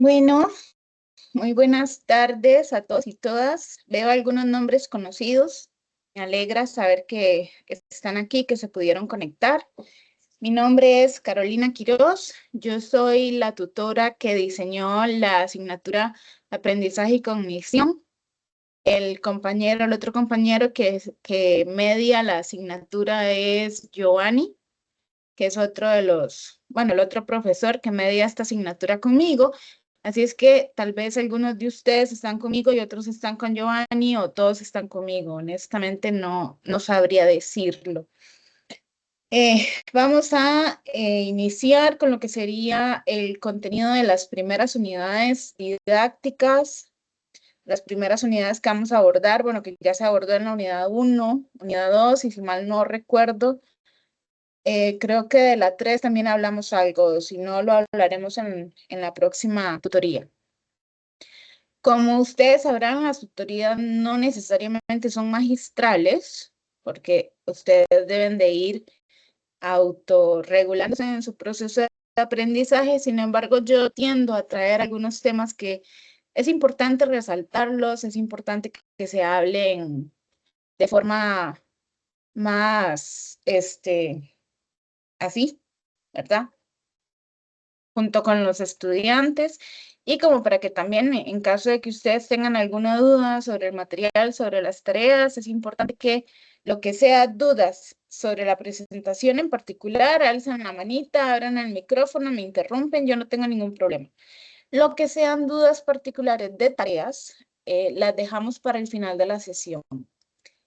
Bueno, muy buenas tardes a todos y todas. Veo algunos nombres conocidos. Me alegra saber que están aquí, que se pudieron conectar. Mi nombre es Carolina Quiroz. Yo soy la tutora que diseñó la asignatura Aprendizaje y Cognición. El otro compañero que media la asignatura es Giovanni, que es otro de el otro profesor que media esta asignatura conmigo. Así es que tal vez algunos de ustedes están conmigo y otros están con Giovanni o todos están conmigo. Honestamente no sabría decirlo. Vamos a iniciar con lo que sería el contenido de las primeras unidades didácticas, las primeras unidades que vamos a abordar, bueno, que ya se abordó en la unidad 1, unidad 2, y si mal no recuerdo, creo que de la 3 también hablamos algo, si no lo hablaremos en la próxima tutoría. Como ustedes sabrán, las tutorías no necesariamente son magistrales, porque ustedes deben de ir autorregulándose en su proceso de aprendizaje. Sin embargo, yo tiendo a traer algunos temas que es importante resaltarlos, es importante que se hablen de forma más, así, ¿verdad? Junto con los estudiantes y como para que también en caso de que ustedes tengan alguna duda sobre el material, sobre las tareas, es importante que lo que sea dudas sobre la presentación en particular, alzan la manita, abran el micrófono, me interrumpen, yo no tengo ningún problema. Lo que sean dudas particulares de tareas, las dejamos para el final de la sesión.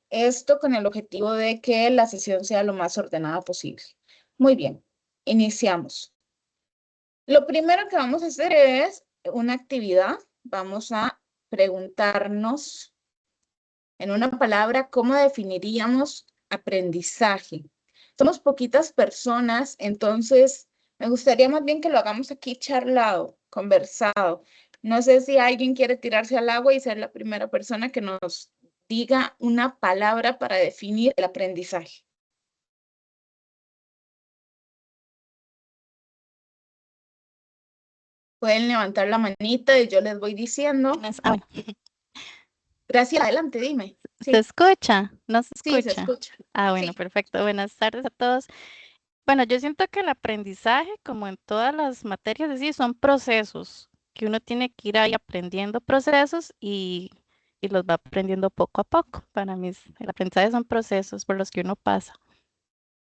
Esto con el objetivo de que la sesión sea lo más ordenada posible. Muy bien, iniciamos. Lo primero que vamos a hacer es una actividad. Vamos a preguntarnos en una palabra cómo definiríamos aprendizaje. Somos poquitas personas, entonces me gustaría más bien que lo hagamos aquí charlado, conversado. No sé si alguien quiere tirarse al agua y ser la primera persona que nos diga una palabra para definir el aprendizaje. Pueden levantar la manita y yo les voy diciendo. Bueno, Gracias, adelante, dime. ¿se Sí, escucha? ¿No se sí, se escucha? escucha. Bueno, Sí, perfecto. Buenas tardes a todos. Bueno, yo siento que el aprendizaje, como en todas las materias, es decir, son procesos, que uno tiene que ir ahí aprendiendo procesos y los va aprendiendo poco a poco. Para mí, el aprendizaje son procesos por los que uno pasa.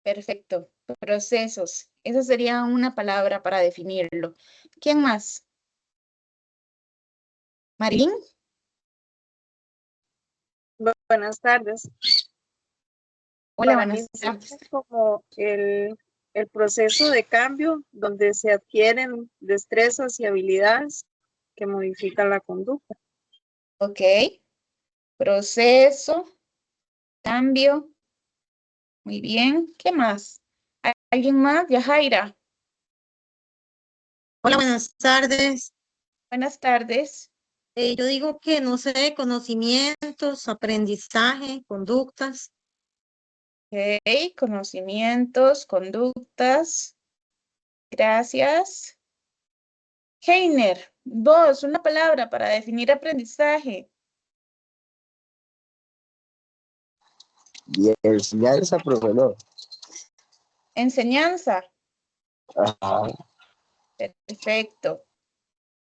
perfecto. Procesos. Esa sería una palabra para definirlo. ¿Quién más? ¿Marín? Buenas tardes. Hola, Para mí buenas sería tardes. como el proceso de cambio donde se adquieren destrezas y habilidades que modifican la conducta. Ok. Proceso, cambio. Muy bien. ¿Qué más? ¿Alguien más? Yajaira. Hola, buenas tardes. Buenas tardes. Yo digo que no sé, conocimientos, aprendizaje, conductas. Ok. Conocimientos, conductas. Gracias. Heiner, vos, una palabra para definir aprendizaje. Y enseñanza, profesor. Enseñanza. Ajá. Perfecto.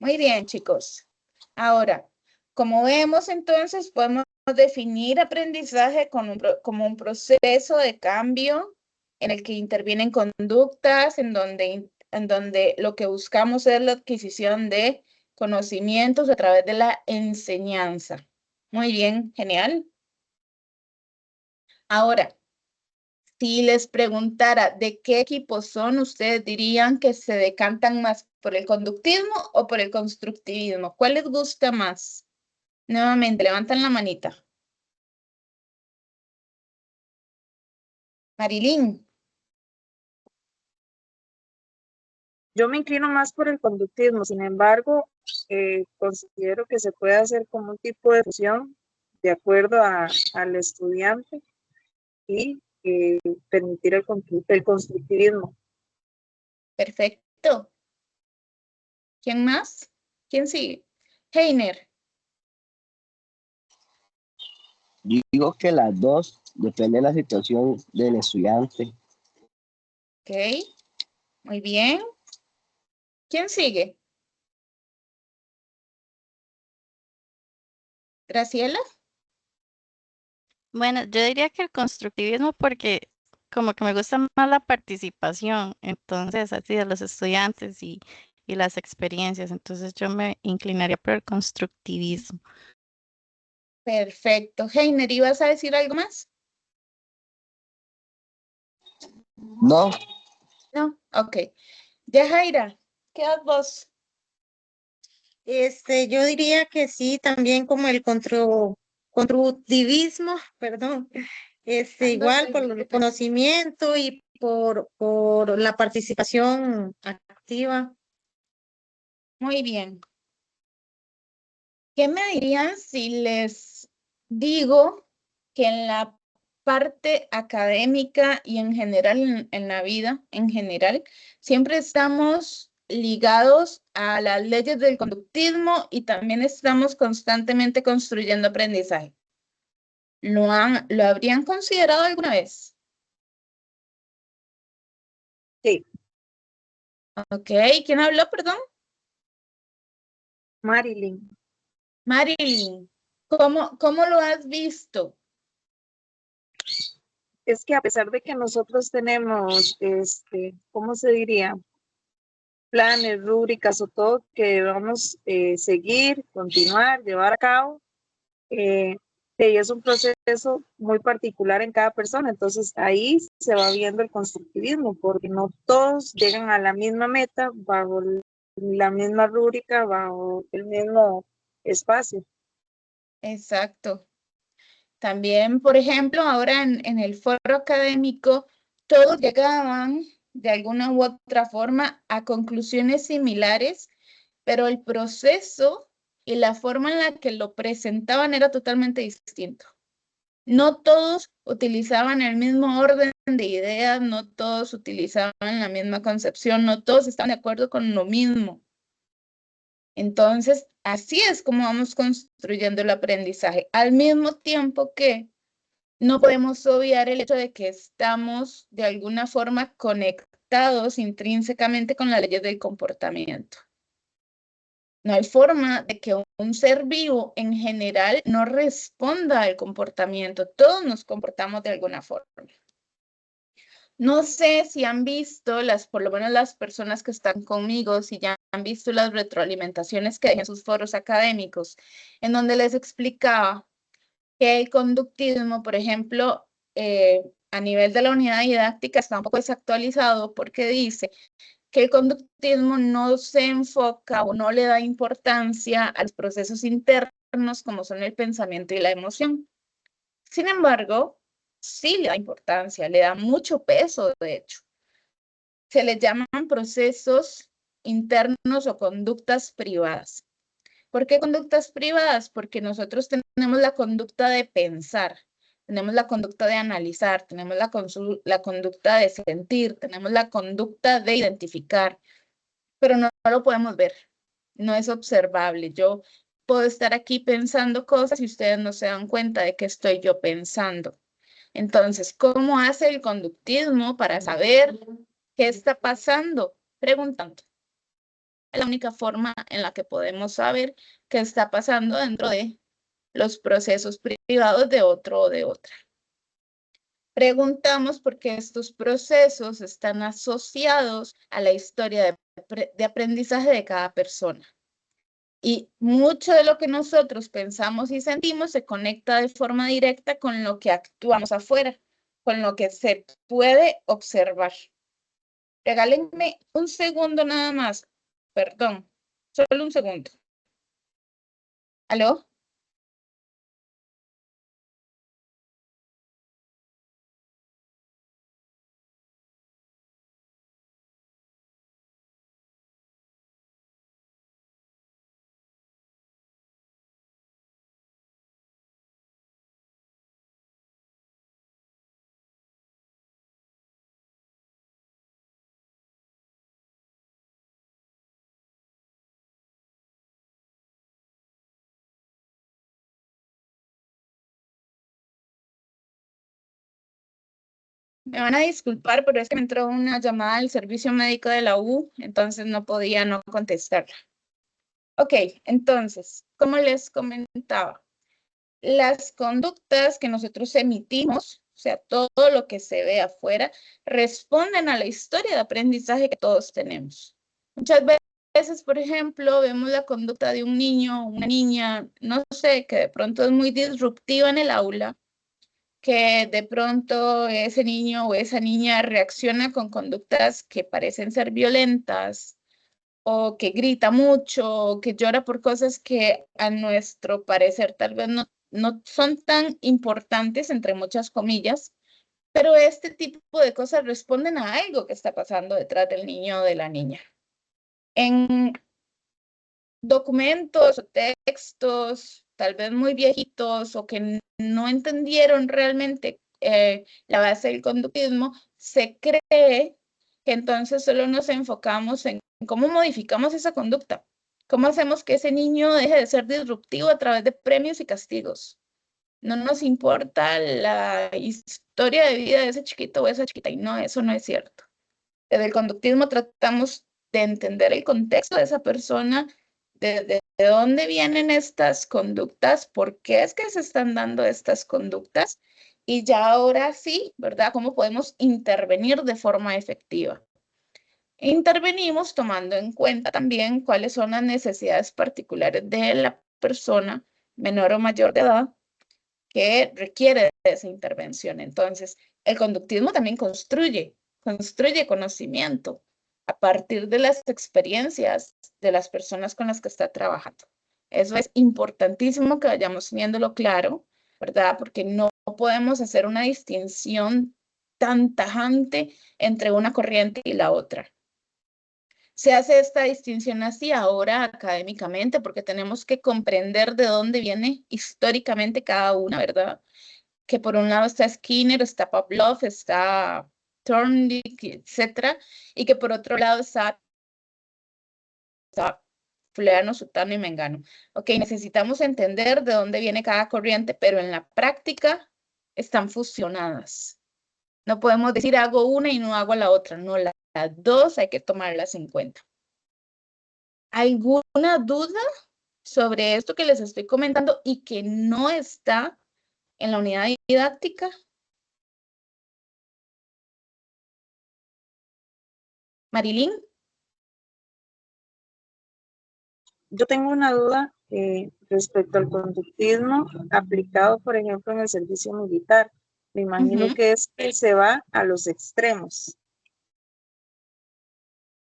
Muy bien, chicos. Ahora, como vemos, entonces podemos definir aprendizaje como un proceso de cambio en el que intervienen conductas, en donde lo que buscamos es la adquisición de conocimientos a través de la enseñanza. Muy bien, genial. Ahora, si les preguntara de qué equipo son, ustedes dirían que se decantan más por el conductismo o por el constructivismo. ¿Cuál les gusta más? Nuevamente, levantan la manita. Marilyn, Yo me inclino más por el conductismo, sin embargo, considero que se puede hacer como un tipo de fusión de acuerdo al estudiante y permitir el constructivismo. perfecto. ¿Quién más? ¿Quién sigue? Heiner. Yo digo que las dos, depende de la situación del estudiante. Ok, muy bien. ¿Quién sigue? Graciela. Bueno, yo diría que el constructivismo porque como que me gusta más la participación, entonces así de los estudiantes y las experiencias, entonces yo me inclinaría por el constructivismo. Perfecto. Heiner, ¿ibas a decir algo más? No, No. Ok. Yajaira, ¿qué das vos? Yo diría que sí, también como el constructivismo, perdón, No igual te por el preocupes. conocimiento y por la participación activa. Muy bien. ¿Qué me dirían si les digo que en la parte académica y en general, en la vida en general, siempre estamos ligados a las leyes del conductismo y también estamos constantemente construyendo aprendizaje? ¿Lo habrían considerado alguna vez? Sí, Ok, ¿quién habló, perdón? Marilyn. Marilyn, ¿cómo lo has visto? Es que a pesar de que nosotros tenemos, ¿cómo se diría? Planes, rúbricas o todo que debamos seguir, continuar, llevar a cabo, eh, y es un proceso muy particular en cada persona, entonces ahí se va viendo el constructivismo, porque no todos llegan a la misma meta bajo la misma rúbrica, bajo el mismo espacio. Exacto. También, por ejemplo, ahora en el foro académico, todos llegaban de alguna u otra forma a conclusiones similares, pero el proceso y la forma en la que lo presentaban era totalmente distinto. No todos utilizaban el mismo orden de ideas, no todos utilizaban la misma concepción, no todos estaban de acuerdo con lo mismo. Entonces, así es como vamos construyendo el aprendizaje, al mismo tiempo que no podemos obviar el hecho de que estamos de alguna forma conectados intrínsecamente con las leyes del comportamiento. No hay forma de que un ser vivo en general no responda al comportamiento. Todos nos comportamos de alguna forma. No sé si han visto por lo menos las personas que están conmigo, si ya han visto las retroalimentaciones que hay en sus foros académicos, en donde les explicaba que el conductismo, por ejemplo, a nivel de la unidad didáctica está un poco desactualizado porque dice que el conductismo no se enfoca o no le da importancia a los procesos internos como son el pensamiento y la emoción. Sin embargo, sí le da importancia, le da mucho peso, de hecho. Se les llaman procesos internos o conductas privadas. ¿Por qué conductas privadas? Porque nosotros tenemos la conducta de pensar, tenemos la conducta de analizar, tenemos la conducta de sentir, tenemos la conducta de identificar, pero no lo podemos ver, no es observable. Yo puedo estar aquí pensando cosas y ustedes no se dan cuenta de que estoy yo pensando. Entonces, ¿cómo hace el conductismo para saber qué está pasando? Preguntando. Es la única forma en la que podemos saber qué está pasando dentro de los procesos privados de otro o de otra. Preguntamos por qué estos procesos están asociados a la historia de aprendizaje de cada persona. Y mucho de lo que nosotros pensamos y sentimos se conecta de forma directa con lo que actuamos afuera, con lo que se puede observar. Regálenme un segundo nada más. Perdón, solo un segundo. ¿Aló? Me van a disculpar, pero es que me entró una llamada del servicio médico de la U, entonces no podía no contestarla. Ok, entonces, como les comentaba, las conductas que nosotros emitimos, o sea, todo lo que se ve afuera, responden a la historia de aprendizaje que todos tenemos. Muchas veces, por ejemplo, vemos la conducta de un niño o una niña, no sé, que de pronto es muy disruptiva en el aula, que de pronto ese niño o esa niña reacciona con conductas que parecen ser violentas, o que grita mucho, o que llora por cosas que a nuestro parecer tal vez no son tan importantes, entre muchas comillas, pero este tipo de cosas responden a algo que está pasando detrás del niño o de la niña. En documentos o textos, tal vez muy viejitos o que no entendieron realmente la base del conductismo, se cree que entonces solo nos enfocamos en cómo modificamos esa conducta, cómo hacemos que ese niño deje de ser disruptivo a través de premios y castigos. No nos importa la historia de vida de ese chiquito o esa chiquita, y no, eso no es cierto. Desde el conductismo tratamos de entender el contexto de esa persona, de dónde vienen estas conductas, por qué es que se están dando estas conductas, y ya ahora sí, ¿verdad? ¿Cómo podemos intervenir de forma efectiva? Intervenimos tomando en cuenta también cuáles son las necesidades particulares de la persona menor o mayor de edad que requiere de esa intervención. Entonces, el conductismo también construye conocimiento a partir de las experiencias de las personas con las que está trabajando. Eso es importantísimo que vayamos teniéndolo claro, ¿verdad? Porque no podemos hacer una distinción tan tajante entre una corriente y la otra. Se hace esta distinción así ahora académicamente porque tenemos que comprender de dónde viene históricamente cada una, ¿verdad? Que por un lado está Skinner, está Pavlov, está Thorndike, etcétera, y que por otro lado está fulano, sutano y mengano. Ok, necesitamos entender de dónde viene cada corriente, pero en la práctica están fusionadas. No podemos decir hago una y no hago la otra, no, las dos hay que tomarlas en cuenta. ¿Alguna duda sobre esto que les estoy comentando y que no está en la unidad didáctica? Marilyn. Yo tengo una duda respecto al conductismo aplicado, por ejemplo, en el servicio militar. Me imagino que es que se va a los extremos.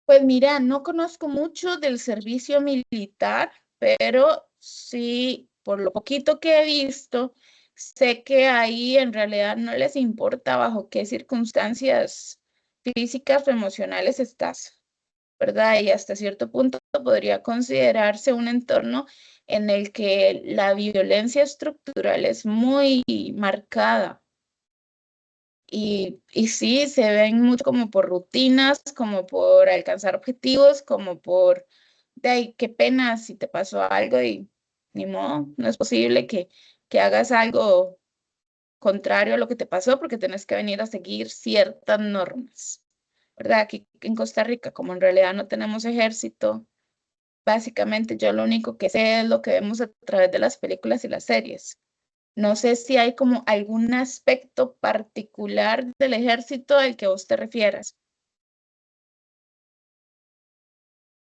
Pues mira, no conozco mucho del servicio militar, pero sí, por lo poquito que he visto, sé que ahí en realidad no les importa bajo qué circunstancias físicas o emocionales estás, ¿verdad? Y hasta cierto punto podría considerarse un entorno en el que la violencia estructural es muy marcada. Y sí, se ven mucho como por rutinas, como por alcanzar objetivos, como por, de ahí, qué pena si te pasó algo y ni modo, no es posible que hagas algo contrario a lo que te pasó porque tenés que venir a seguir ciertas normas, ¿verdad? Aquí en Costa Rica, como en realidad no tenemos ejército, básicamente yo lo único que sé es lo que vemos a través de las películas y las series. No sé si hay como algún aspecto particular del ejército al que vos te refieras.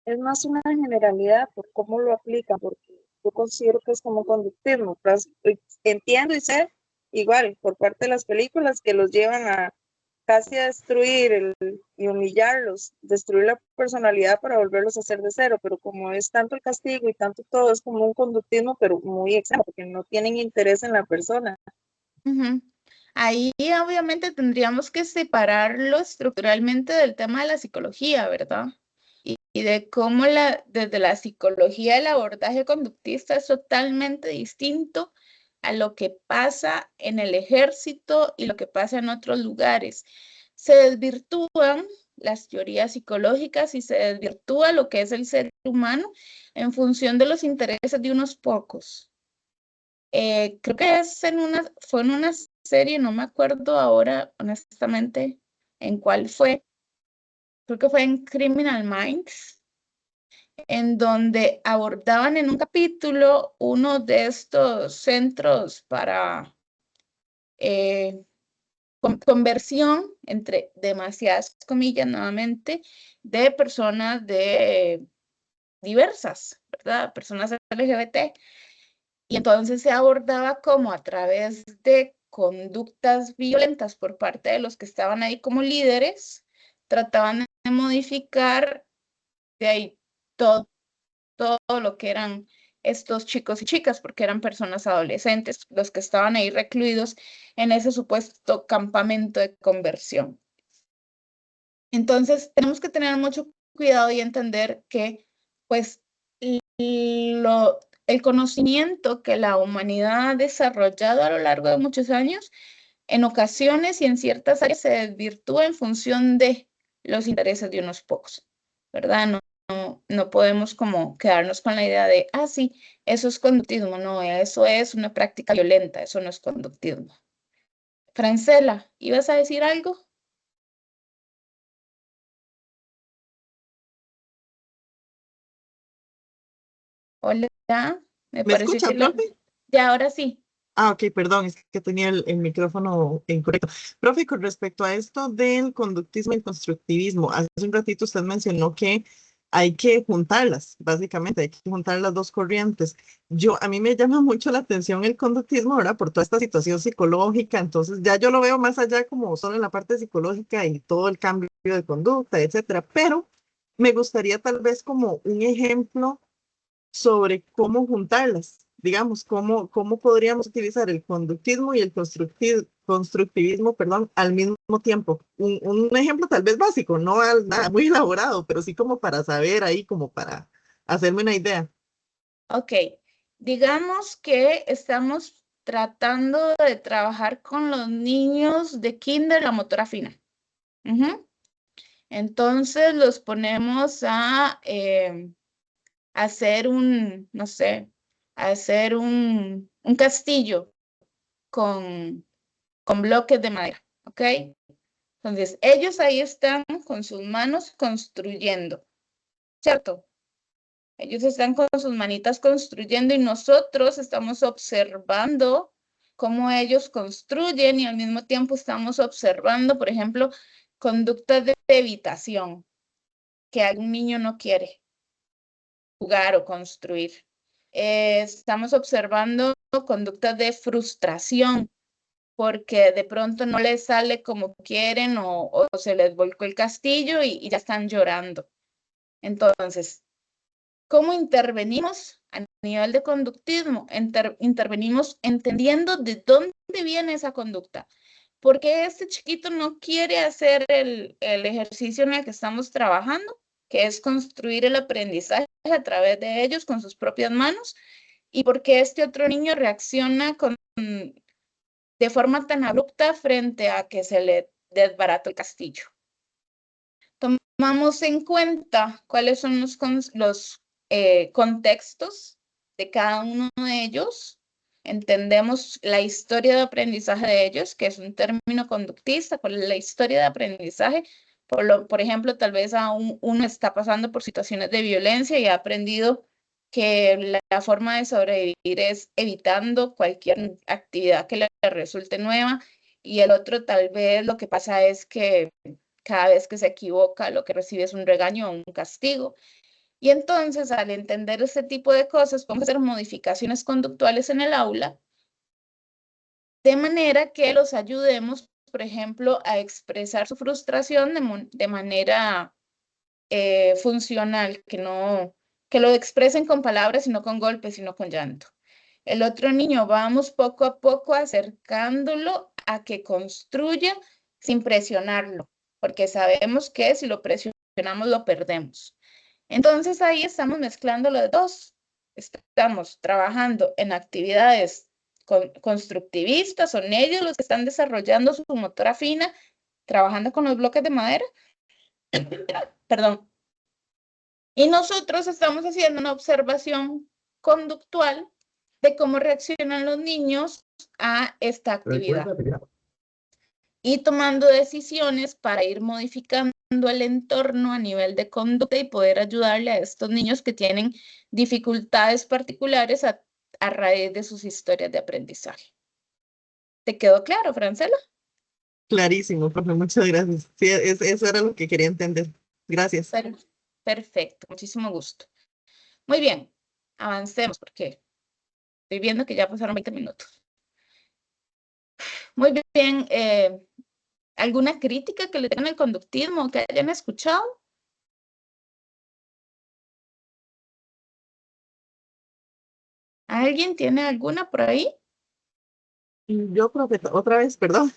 Es más una generalidad por cómo lo aplican, porque yo considero que es como conductismo. Entiendo y sé, igual, por parte de las películas que los llevan a casi a destruir y humillarlos, destruir la personalidad para volverlos a hacer de cero, pero como es tanto el castigo y tanto todo, es como un conductismo, pero muy exagerado, porque no tienen interés en la persona. Ahí obviamente tendríamos que separarlo estructuralmente del tema de la psicología, ¿verdad? Y de cómo desde la psicología el abordaje conductista es totalmente distinto a lo que pasa en el ejército y lo que pasa en otros lugares. Se desvirtúan las teorías psicológicas y se desvirtúa lo que es el ser humano en función de los intereses de unos pocos. Creo que fue en una serie, no me acuerdo ahora honestamente en cuál fue, creo que fue en Criminal Minds, en donde abordaban en un capítulo uno de estos centros para conversión, entre demasiadas comillas nuevamente, de personas diversas, ¿verdad? Personas LGBT. Y entonces se abordaba como a través de conductas violentas por parte de los que estaban ahí como líderes, trataban de modificar de ahí todo lo que eran estos chicos y chicas, porque eran personas adolescentes, los que estaban ahí recluidos en ese supuesto campamento de conversión. Entonces, tenemos que tener mucho cuidado y entender que, pues, el conocimiento que la humanidad ha desarrollado a lo largo de muchos años, en ocasiones y en ciertas áreas se desvirtúa en función de los intereses de unos pocos, ¿verdad? No podemos como quedarnos con la idea de, sí, eso es conductismo. No, eso es una práctica violenta, eso no es conductismo. Francela, ¿ibas a decir algo? Hola, me ¿Me pareció escucha, que profe? ya, ahora sí. Ok, perdón, es que tenía el micrófono incorrecto. Profe, con respecto a esto del conductismo y constructivismo, hace un ratito usted mencionó que hay que juntarlas, básicamente, hay que juntar las dos corrientes. A mí me llama mucho la atención el conductismo, ¿verdad? Por toda esta situación psicológica, entonces ya yo lo veo más allá como solo en la parte psicológica y todo el cambio de conducta, etcétera, pero me gustaría tal vez como un ejemplo sobre cómo juntarlas, digamos, cómo podríamos utilizar el conductismo y el constructivismo, perdón, al mismo tiempo. Un ejemplo tal vez básico, no nada muy elaborado, pero sí como para saber ahí, como para hacerme una idea. Ok, digamos que estamos tratando de trabajar con los niños de kinder la motora fina. Entonces los ponemos a hacer no sé, hacer un castillo con bloques de madera, ¿ok? Entonces ellos ahí están con sus manos construyendo, ¿cierto? Ellos están con sus manitas construyendo y nosotros estamos observando cómo ellos construyen y al mismo tiempo estamos observando, por ejemplo, conductas de evitación que algún niño no quiere jugar o construir. Estamos observando conductas de frustración porque de pronto no les sale como quieren o se les volcó el castillo y ya están llorando. Entonces, ¿cómo intervenimos a nivel de conductismo? Intervenimos entendiendo de dónde viene esa conducta. ¿Por qué este chiquito no quiere hacer el ejercicio en el que estamos trabajando, que es construir el aprendizaje a través de ellos con sus propias manos? ¿Y por qué este otro niño reacciona de forma tan abrupta frente a que se le desbarata el castillo? Tomamos en cuenta cuáles son los contextos de cada uno de ellos, entendemos la historia de aprendizaje de ellos, que es un término conductista, cuál es la historia de aprendizaje. Por ejemplo, tal vez uno está pasando por situaciones de violencia y ha aprendido que la forma de sobrevivir es evitando cualquier actividad que le resulte nueva, y el otro tal vez lo que pasa es que cada vez que se equivoca, lo que recibe es un regaño o un castigo. Y entonces, al entender este tipo de cosas, podemos hacer modificaciones conductuales en el aula, de manera que los ayudemos, por ejemplo, a expresar su frustración de manera funcional, que lo expresen con palabras y no con golpes, sino con llanto. El otro niño, vamos poco a poco acercándolo a que construya sin presionarlo, porque sabemos que si lo presionamos lo perdemos. Entonces ahí estamos mezclando los dos. Estamos trabajando en actividades constructivistas, son ellos los que están desarrollando su motora fina, trabajando con los bloques de madera. Perdón. Y nosotros estamos haciendo una observación conductual de cómo reaccionan los niños a esta actividad y tomando decisiones para ir modificando el entorno a nivel de conducta y poder ayudarle a estos niños que tienen dificultades particulares a raíz de sus historias de aprendizaje. ¿Te quedó claro, Francela? Clarísimo, profe, muchas gracias. Sí, eso era lo que quería entender. Gracias. Perfecto, muchísimo gusto. Muy bien, avancemos porque estoy viendo que ya pasaron 20 minutos. Muy bien, ¿alguna crítica que le tengan al conductismo que hayan escuchado? ¿Alguien tiene alguna por ahí? Yo, profe, otra vez, perdón.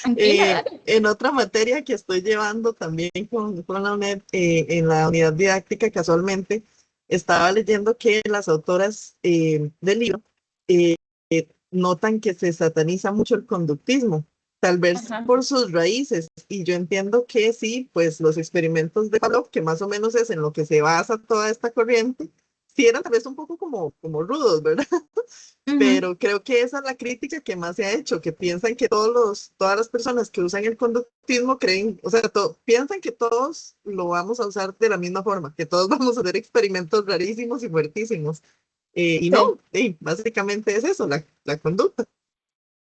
Tranquila, dale. En otra materia que estoy llevando también con la UNED, en la unidad didáctica, casualmente, estaba leyendo que las autoras del libro notan que se sataniza mucho el conductismo, tal vez Ajá. por sus raíces. Y yo entiendo que sí, pues los experimentos de Pavlov, que más o menos es en lo que se basa toda esta corriente, sí eran tal vez un poco como rudos, ¿verdad? Pero creo que esa es la crítica que más se ha hecho, que piensan que todas las personas que usan el conductismo creen, o sea, piensan que todos lo vamos a usar de la misma forma, que todos vamos a hacer experimentos rarísimos y fuertísimos. Y Sí. no, básicamente es eso, la conducta.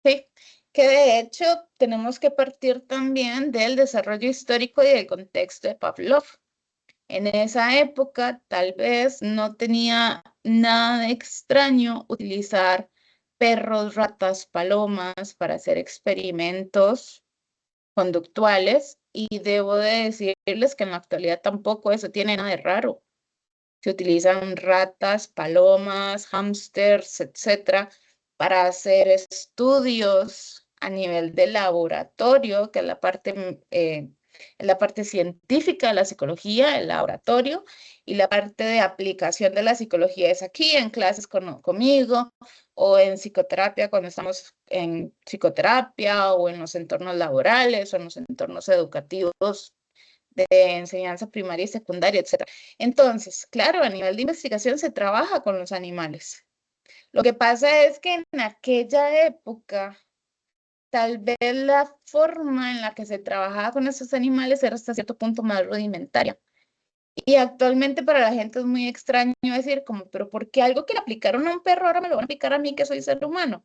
Sí, que de hecho tenemos que partir también del desarrollo histórico y del contexto de Pavlov. En esa época tal vez no tenía nada de extraño utilizar perros, ratas, palomas para hacer experimentos conductuales y debo de decirles que en la actualidad tampoco eso tiene nada de raro. Se utilizan ratas, palomas, hámsters, etcétera, para hacer estudios a nivel de laboratorio, que es la parte científica de la psicología, el laboratorio, y la parte de aplicación de la psicología es aquí en clases conmigo o en psicoterapia cuando estamos en psicoterapia o en los entornos laborales o en los entornos educativos de enseñanza primaria y secundaria, etc. Entonces, claro, a nivel de investigación se trabaja con los animales. Lo que pasa es que en aquella época, tal vez la forma en la que se trabajaba con esos animales era hasta cierto punto más rudimentaria. Y actualmente para la gente es muy extraño decir como, pero ¿por qué algo que le aplicaron a un perro ahora me lo van a aplicar a mí que soy ser humano?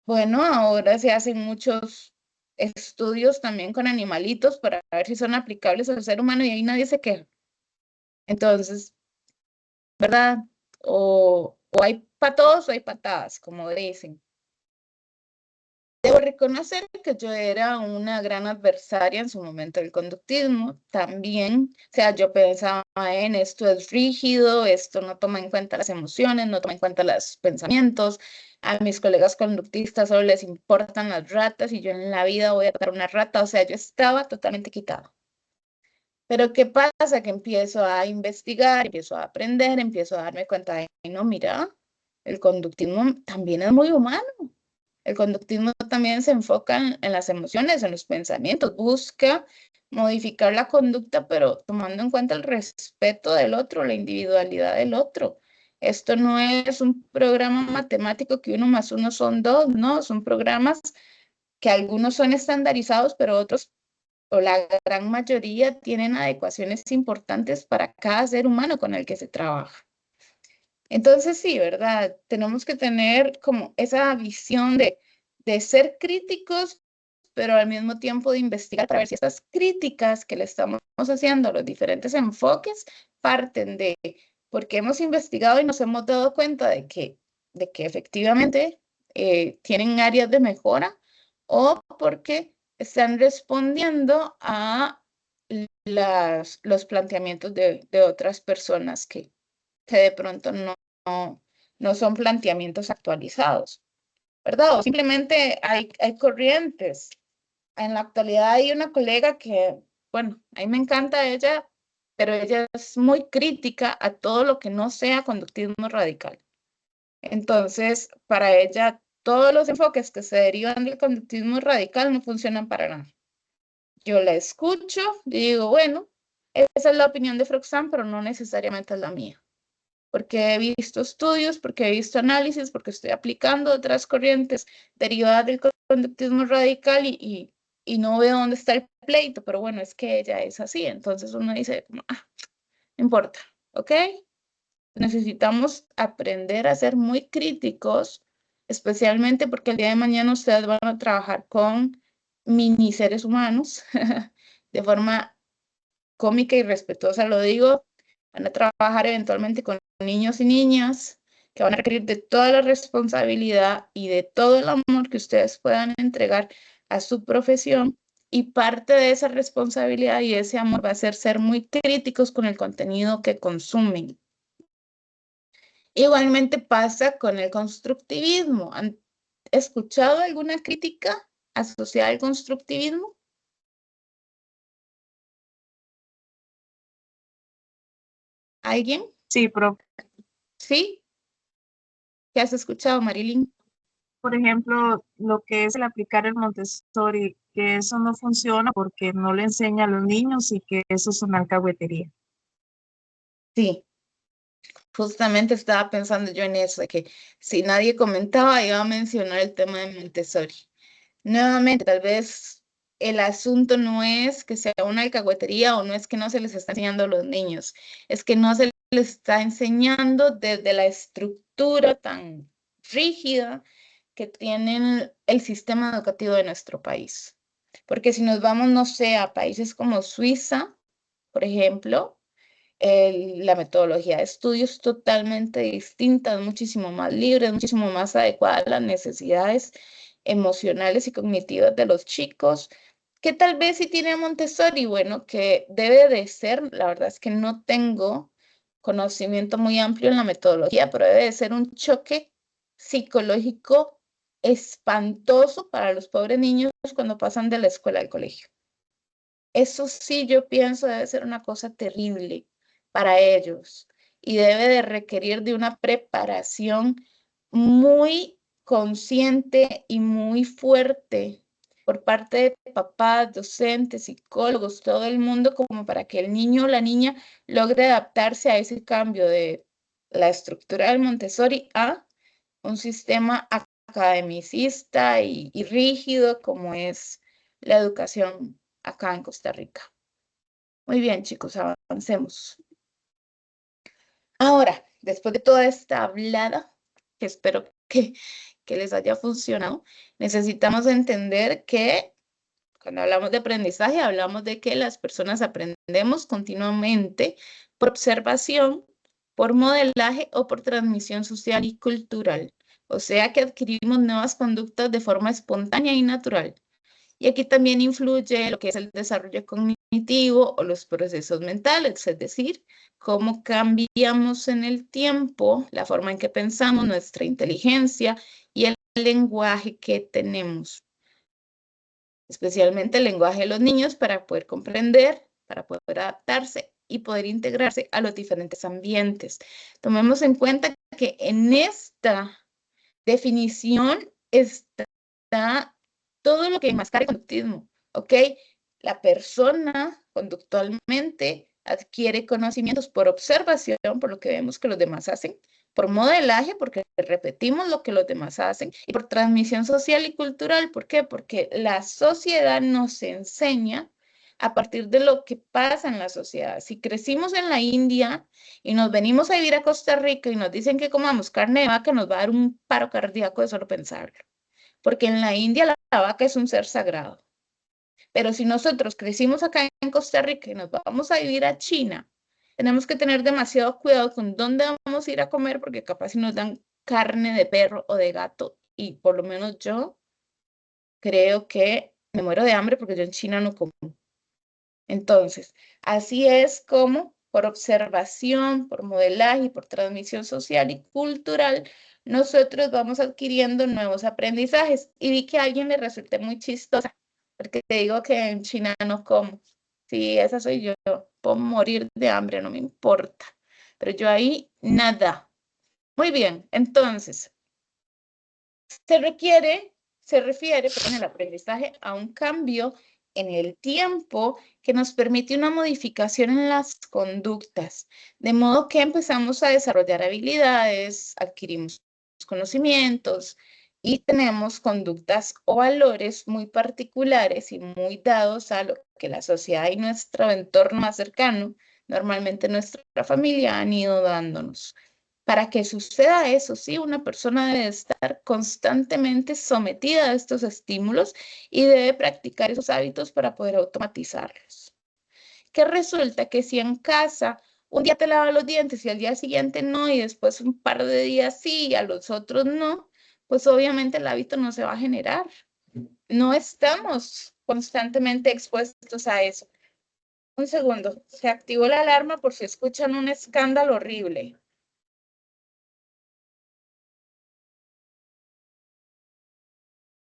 Bueno, ahora se hacen muchos estudios también con animalitos para ver si son aplicables al ser humano y ahí nadie se queja. Entonces, ¿verdad? O hay patos o hay patadas, como dicen. Debo reconocer que yo era una gran adversaria en su momento del conductismo. También, o sea, yo pensaba en esto es rígido, esto no toma en cuenta las emociones, no toma en cuenta los pensamientos. A mis colegas conductistas solo les importan las ratas y yo en la vida voy a tratar una rata. O sea, yo estaba totalmente quitada. Pero ¿qué pasa? Que empiezo a investigar, empiezo a aprender, empiezo a darme cuenta de, no, mira, el conductismo también es muy humano. El conductismo también se enfoca en las emociones, en los pensamientos, busca modificar la conducta, pero tomando en cuenta el respeto del otro, la individualidad del otro. Esto no es un programa matemático que 1 más 1 son 2, no, son programas que algunos son estandarizados, pero otros o la gran mayoría tienen adecuaciones importantes para cada ser humano con el que se trabaja. Entonces, sí, ¿verdad? Tenemos que tener como esa visión de ser críticos, pero al mismo tiempo de investigar para ver si estas críticas que le estamos haciendo, los diferentes enfoques, parten de porque hemos investigado y nos hemos dado cuenta de que efectivamente tienen áreas de mejora o porque están respondiendo a los planteamientos de otras personas que de pronto no son planteamientos actualizados, ¿verdad? O simplemente hay corrientes. En la actualidad hay una colega que, bueno, a mí me encanta ella, pero ella es muy crítica a todo lo que no sea conductismo radical. Entonces, para ella, todos los enfoques que se derivan del conductismo radical no funcionan para nada. Yo la escucho y digo, bueno, esa es la opinión de Froxam, pero no necesariamente es la mía. porque he visto estudios, porque he visto análisis, porque estoy aplicando otras corrientes derivadas del conductismo radical y no veo dónde está el pleito, pero bueno, es que ella es así, entonces uno dice, no importa, ¿ok? Necesitamos aprender a ser muy críticos, especialmente porque el día de mañana ustedes van a trabajar con mini seres humanos de forma cómica y respetuosa, lo digo, van a trabajar eventualmente con niños y niñas que van a requerir de toda la responsabilidad y de todo el amor que ustedes puedan entregar a su profesión. Y parte de esa responsabilidad y ese amor va a ser muy críticos con el contenido que consumen. Igualmente pasa con el constructivismo. ¿Han escuchado alguna crítica asociada al constructivismo? ¿Alguien? Sí, profe. ¿Sí? ¿Qué has escuchado, Marilyn? Por ejemplo, lo que es el aplicar el Montessori, que eso no funciona porque no le enseña a los niños y que eso es una alcahuetería. Sí, justamente estaba pensando yo en eso, de que si nadie comentaba, iba a mencionar el tema de Montessori. Nuevamente, tal vez el asunto no es que sea una alcahuetería o no es que no se les está enseñando a los niños, es que no se les está enseñando desde la estructura tan rígida que tiene el sistema educativo de nuestro país. Porque si nos vamos, no sé, a países como Suiza, por ejemplo, la metodología de estudio es totalmente distinta, es muchísimo más libre, es muchísimo más adecuada a las necesidades emocionales y cognitivas de los chicos, que tal vez sí tiene Montessori, bueno, que debe de ser, la verdad es que no tengo conocimiento muy amplio en la metodología, pero debe de ser un choque psicológico espantoso para los pobres niños cuando pasan de la escuela al colegio. Eso sí, yo pienso debe ser una cosa terrible para ellos y debe de requerir de una preparación muy consciente y muy fuerte por parte de papás, docentes, psicólogos, todo el mundo, como para que el niño o la niña logre adaptarse a ese cambio de la estructura del Montessori a un sistema academicista y rígido como es la educación acá en Costa Rica. Muy bien, chicos, avancemos. Ahora, después de toda esta hablada, que espero que les haya funcionado, necesitamos entender que cuando hablamos de aprendizaje, hablamos de que las personas aprendemos continuamente por observación, por modelaje o por transmisión social y cultural. O sea que adquirimos nuevas conductas de forma espontánea y natural. Y aquí también influye lo que es el desarrollo cognitivo o los procesos mentales, es decir, cómo cambiamos en el tiempo, la forma en que pensamos, nuestra inteligencia y el lenguaje que tenemos, especialmente el lenguaje de los niños para poder comprender, para poder adaptarse y poder integrarse a los diferentes ambientes. Tomemos en cuenta que en esta definición está todo lo que enmascara el conductismo, ¿ok? La persona conductualmente adquiere conocimientos por observación, por lo que vemos que los demás hacen, por modelaje, porque repetimos lo que los demás hacen, y por transmisión social y cultural. ¿Por qué? Porque la sociedad nos enseña a partir de lo que pasa en la sociedad. Si crecimos en la India y nos venimos a vivir a Costa Rica y nos dicen que comamos carne de vaca, nos va a dar un paro cardíaco de solo pensarlo. Porque en la India la vaca es un ser sagrado. Pero si nosotros crecimos acá en Costa Rica y nos vamos a vivir a China, tenemos que tener demasiado cuidado con dónde vamos a ir a comer, porque capaz si nos dan carne de perro o de gato, y por lo menos yo creo que me muero de hambre porque yo en China no como. Entonces, así es como por observación, por modelaje y por transmisión social y cultural, nosotros vamos adquiriendo nuevos aprendizajes. Y vi que a alguien le resulté muy chistosa, porque te digo que en China no como. Sí, esa soy yo. Puedo morir de hambre, no me importa. Pero yo ahí nada. Muy bien, entonces, se refiere, perdón, el aprendizaje a un cambio en el tiempo que nos permite una modificación en las conductas, de modo que empezamos a desarrollar habilidades, adquirimos conocimientos y tenemos conductas o valores muy particulares y muy dados a lo que la sociedad y nuestro entorno más cercano, normalmente nuestra familia, han ido dándonos. Para que suceda eso, sí, una persona debe estar constantemente sometida a estos estímulos y debe practicar esos hábitos para poder automatizarlos. Que resulta que si en casa un día te lavas los dientes y al día siguiente no, y después un par de días sí y a los otros no, pues obviamente el hábito no se va a generar. No estamos constantemente expuestos a eso. Un segundo, se activó la alarma por si escuchan un escándalo horrible.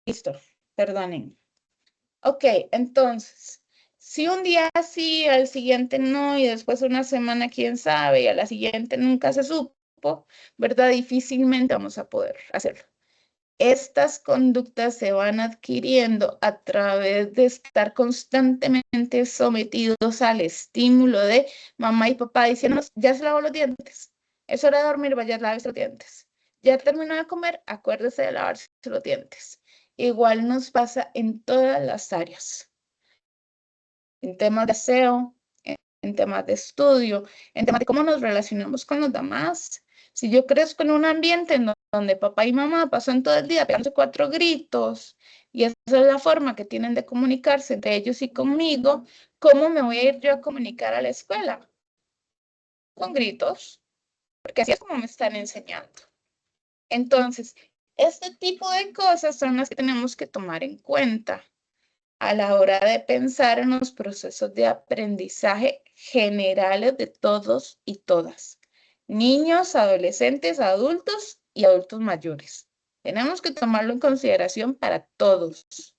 Listo, perdonen. Ok, entonces, si un día sí, al siguiente no, y después una semana quién sabe, y a la siguiente nunca se supo, ¿verdad? Difícilmente vamos a poder hacerlo. Estas conductas se van adquiriendo a través de estar constantemente sometidos al estímulo de mamá y papá diciéndonos, ya se lavó los dientes, es hora de dormir, vaya a lavarse los dientes. Ya terminó de comer, acuérdese de lavarse los dientes. Igual nos pasa en todas las áreas, en temas de aseo, en temas de estudio, en temas de cómo nos relacionamos con los demás. Si yo crezco en un ambiente en donde papá y mamá pasan todo el día pegándose 4 gritos y esa es la forma que tienen de comunicarse entre ellos y conmigo, ¿cómo me voy a ir yo a comunicar a la escuela? Con gritos, porque así es como me están enseñando. Entonces, este tipo de cosas son las que tenemos que tomar en cuenta a la hora de pensar en los procesos de aprendizaje generales de todos y todas, niños, adolescentes, adultos y adultos mayores. Tenemos que tomarlo en consideración para todos.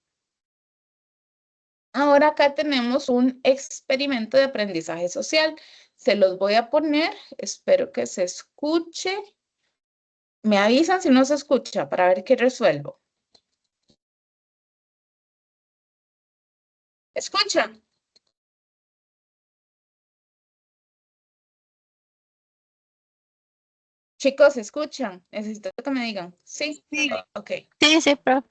Ahora acá tenemos un experimento de aprendizaje social. Se los voy a poner, espero que se escuche. Me avisan si no se escucha para ver qué resuelvo. ¿Escuchan? Chicos, ¿escuchan? Necesito que me digan. ¿Sí? Sí. Ok. Sí, sí, profe.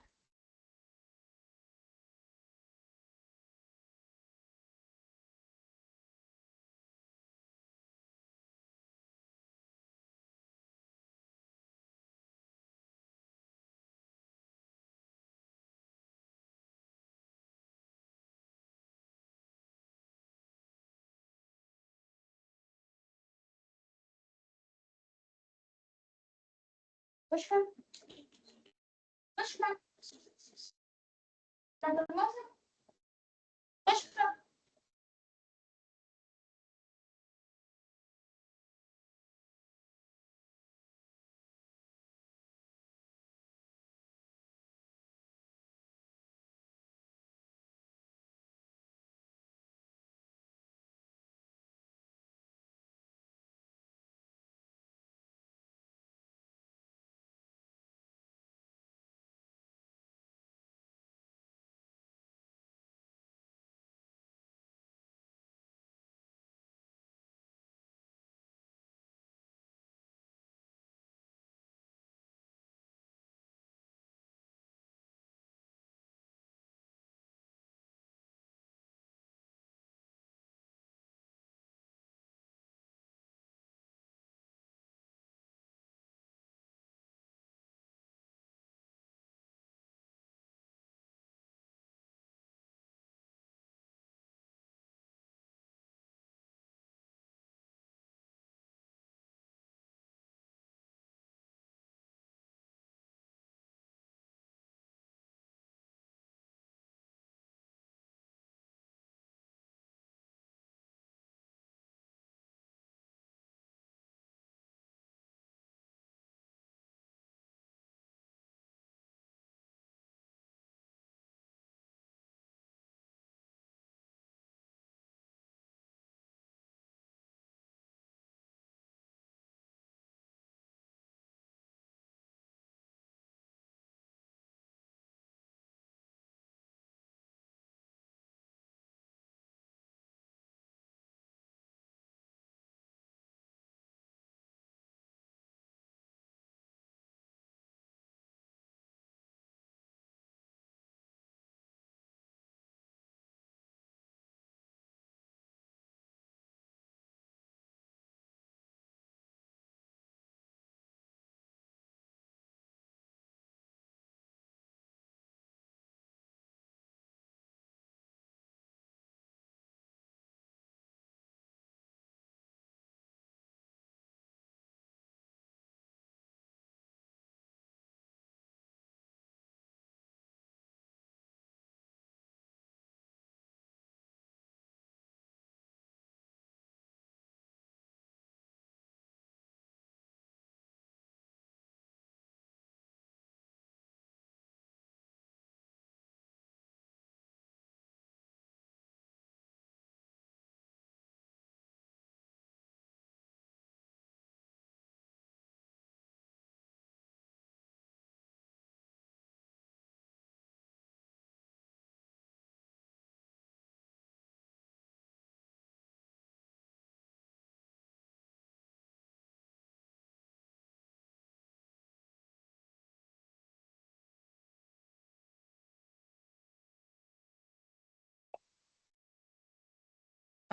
Başka? Başka? Başka?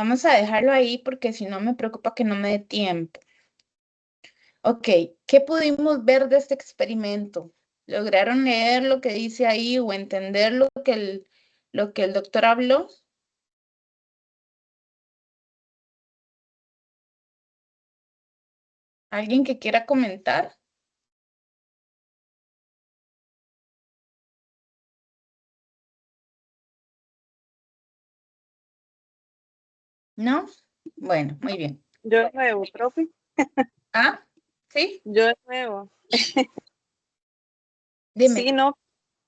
Vamos a dejarlo ahí porque si no me preocupa que no me dé tiempo. Ok, ¿qué pudimos ver de este experimento? ¿Lograron leer lo que dice ahí o entender lo que el doctor habló? ¿Alguien que quiera comentar? ¿No? Bueno, muy bien. Yo de nuevo, profe, Ah, ¿sí? yo de nuevo. Dime. Sí, ¿no?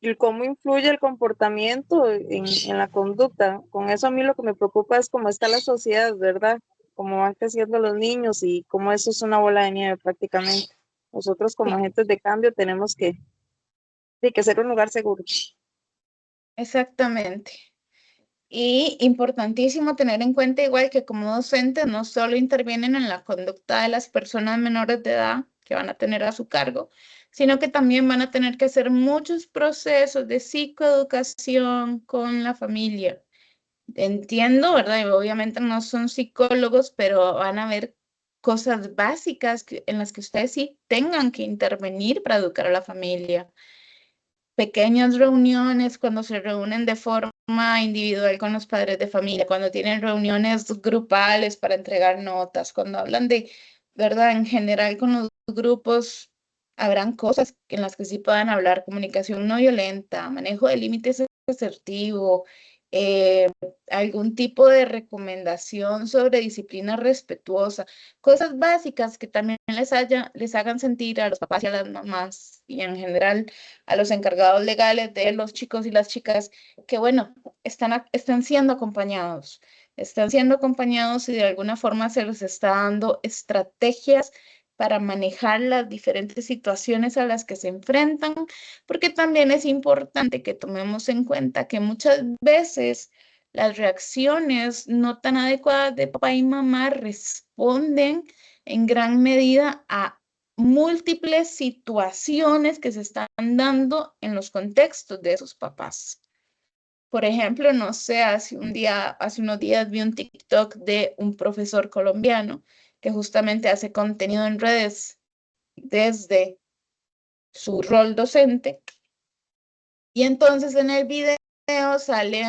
Y cómo influye el comportamiento en la conducta. Con eso a mí lo que me preocupa es cómo está la sociedad, ¿verdad? Cómo van creciendo los niños y cómo eso es una bola de nieve prácticamente. Nosotros como agentes de cambio tenemos que ser un lugar seguro. Exactamente. Y importantísimo tener en cuenta igual que como docentes no solo intervienen en la conducta de las personas menores de edad que van a tener a su cargo, sino que también van a tener que hacer muchos procesos de psicoeducación con la familia. Entiendo, ¿verdad? Y obviamente no son psicólogos, pero van a ver cosas básicas en las que ustedes sí tengan que intervenir para educar a la familia. Pequeñas reuniones cuando se reúnen de forma individual con los padres de familia, cuando tienen reuniones grupales para entregar notas, cuando hablan de, ¿verdad? En general con los grupos habrán cosas en las que sí puedan hablar, comunicación no violenta, manejo de límites asertivo, eh, algún tipo de recomendación sobre disciplina respetuosa, cosas básicas que también les hagan sentir a los papás y a las mamás y en general a los encargados legales de los chicos y las chicas que, bueno, están siendo acompañados. Están siendo acompañados y de alguna forma se les está dando estrategias para manejar las diferentes situaciones a las que se enfrentan, porque también es importante que tomemos en cuenta que muchas veces las reacciones no tan adecuadas de papá y mamá responden en gran medida a múltiples situaciones que se están dando en los contextos de esos papás. Por ejemplo, no sé, hace unos días vi un TikTok de un profesor colombiano que justamente hace contenido en redes desde su rol docente. Y entonces en el video sale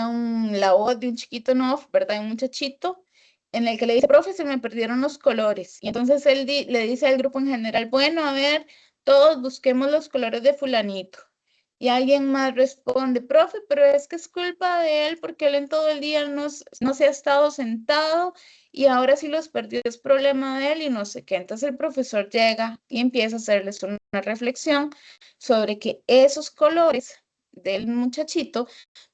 la voz de un chiquito no, ¿verdad? Un muchachito en el que le dice, profe, se me perdieron los colores. Y entonces él le dice al grupo en general, bueno, a ver, todos busquemos los colores de fulanito. Y alguien más responde, profe, pero es que es culpa de él porque él en todo el día no se ha estado sentado y ahora sí los perdió, es problema de él y no sé qué. Entonces el profesor llega y empieza a hacerles una reflexión sobre que esos colores del muchachito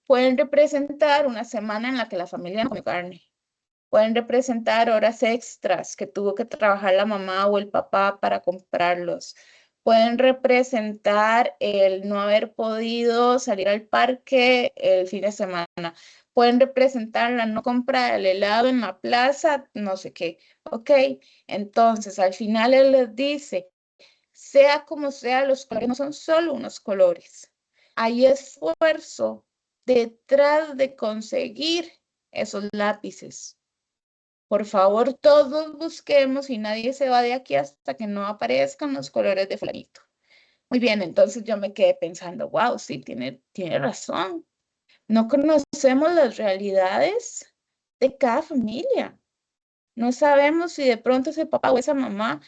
pueden representar una semana en la que la familia no come carne. Pueden representar horas extras que tuvo que trabajar la mamá o el papá para comprarlos. Pueden representar el no haber podido salir al parque el fin de semana. Pueden representar la no compra del helado en la plaza, no sé qué. Ok, entonces al final él les dice, sea como sea, los colores no son solo unos colores. Hay esfuerzo detrás de conseguir esos lápices. Por favor, todos busquemos y nadie se va de aquí hasta que no aparezcan los colores de fulanito. Muy bien, entonces yo me quedé pensando, wow, sí, tiene razón. No conocemos las realidades de cada familia. No sabemos si de pronto ese papá o esa mamá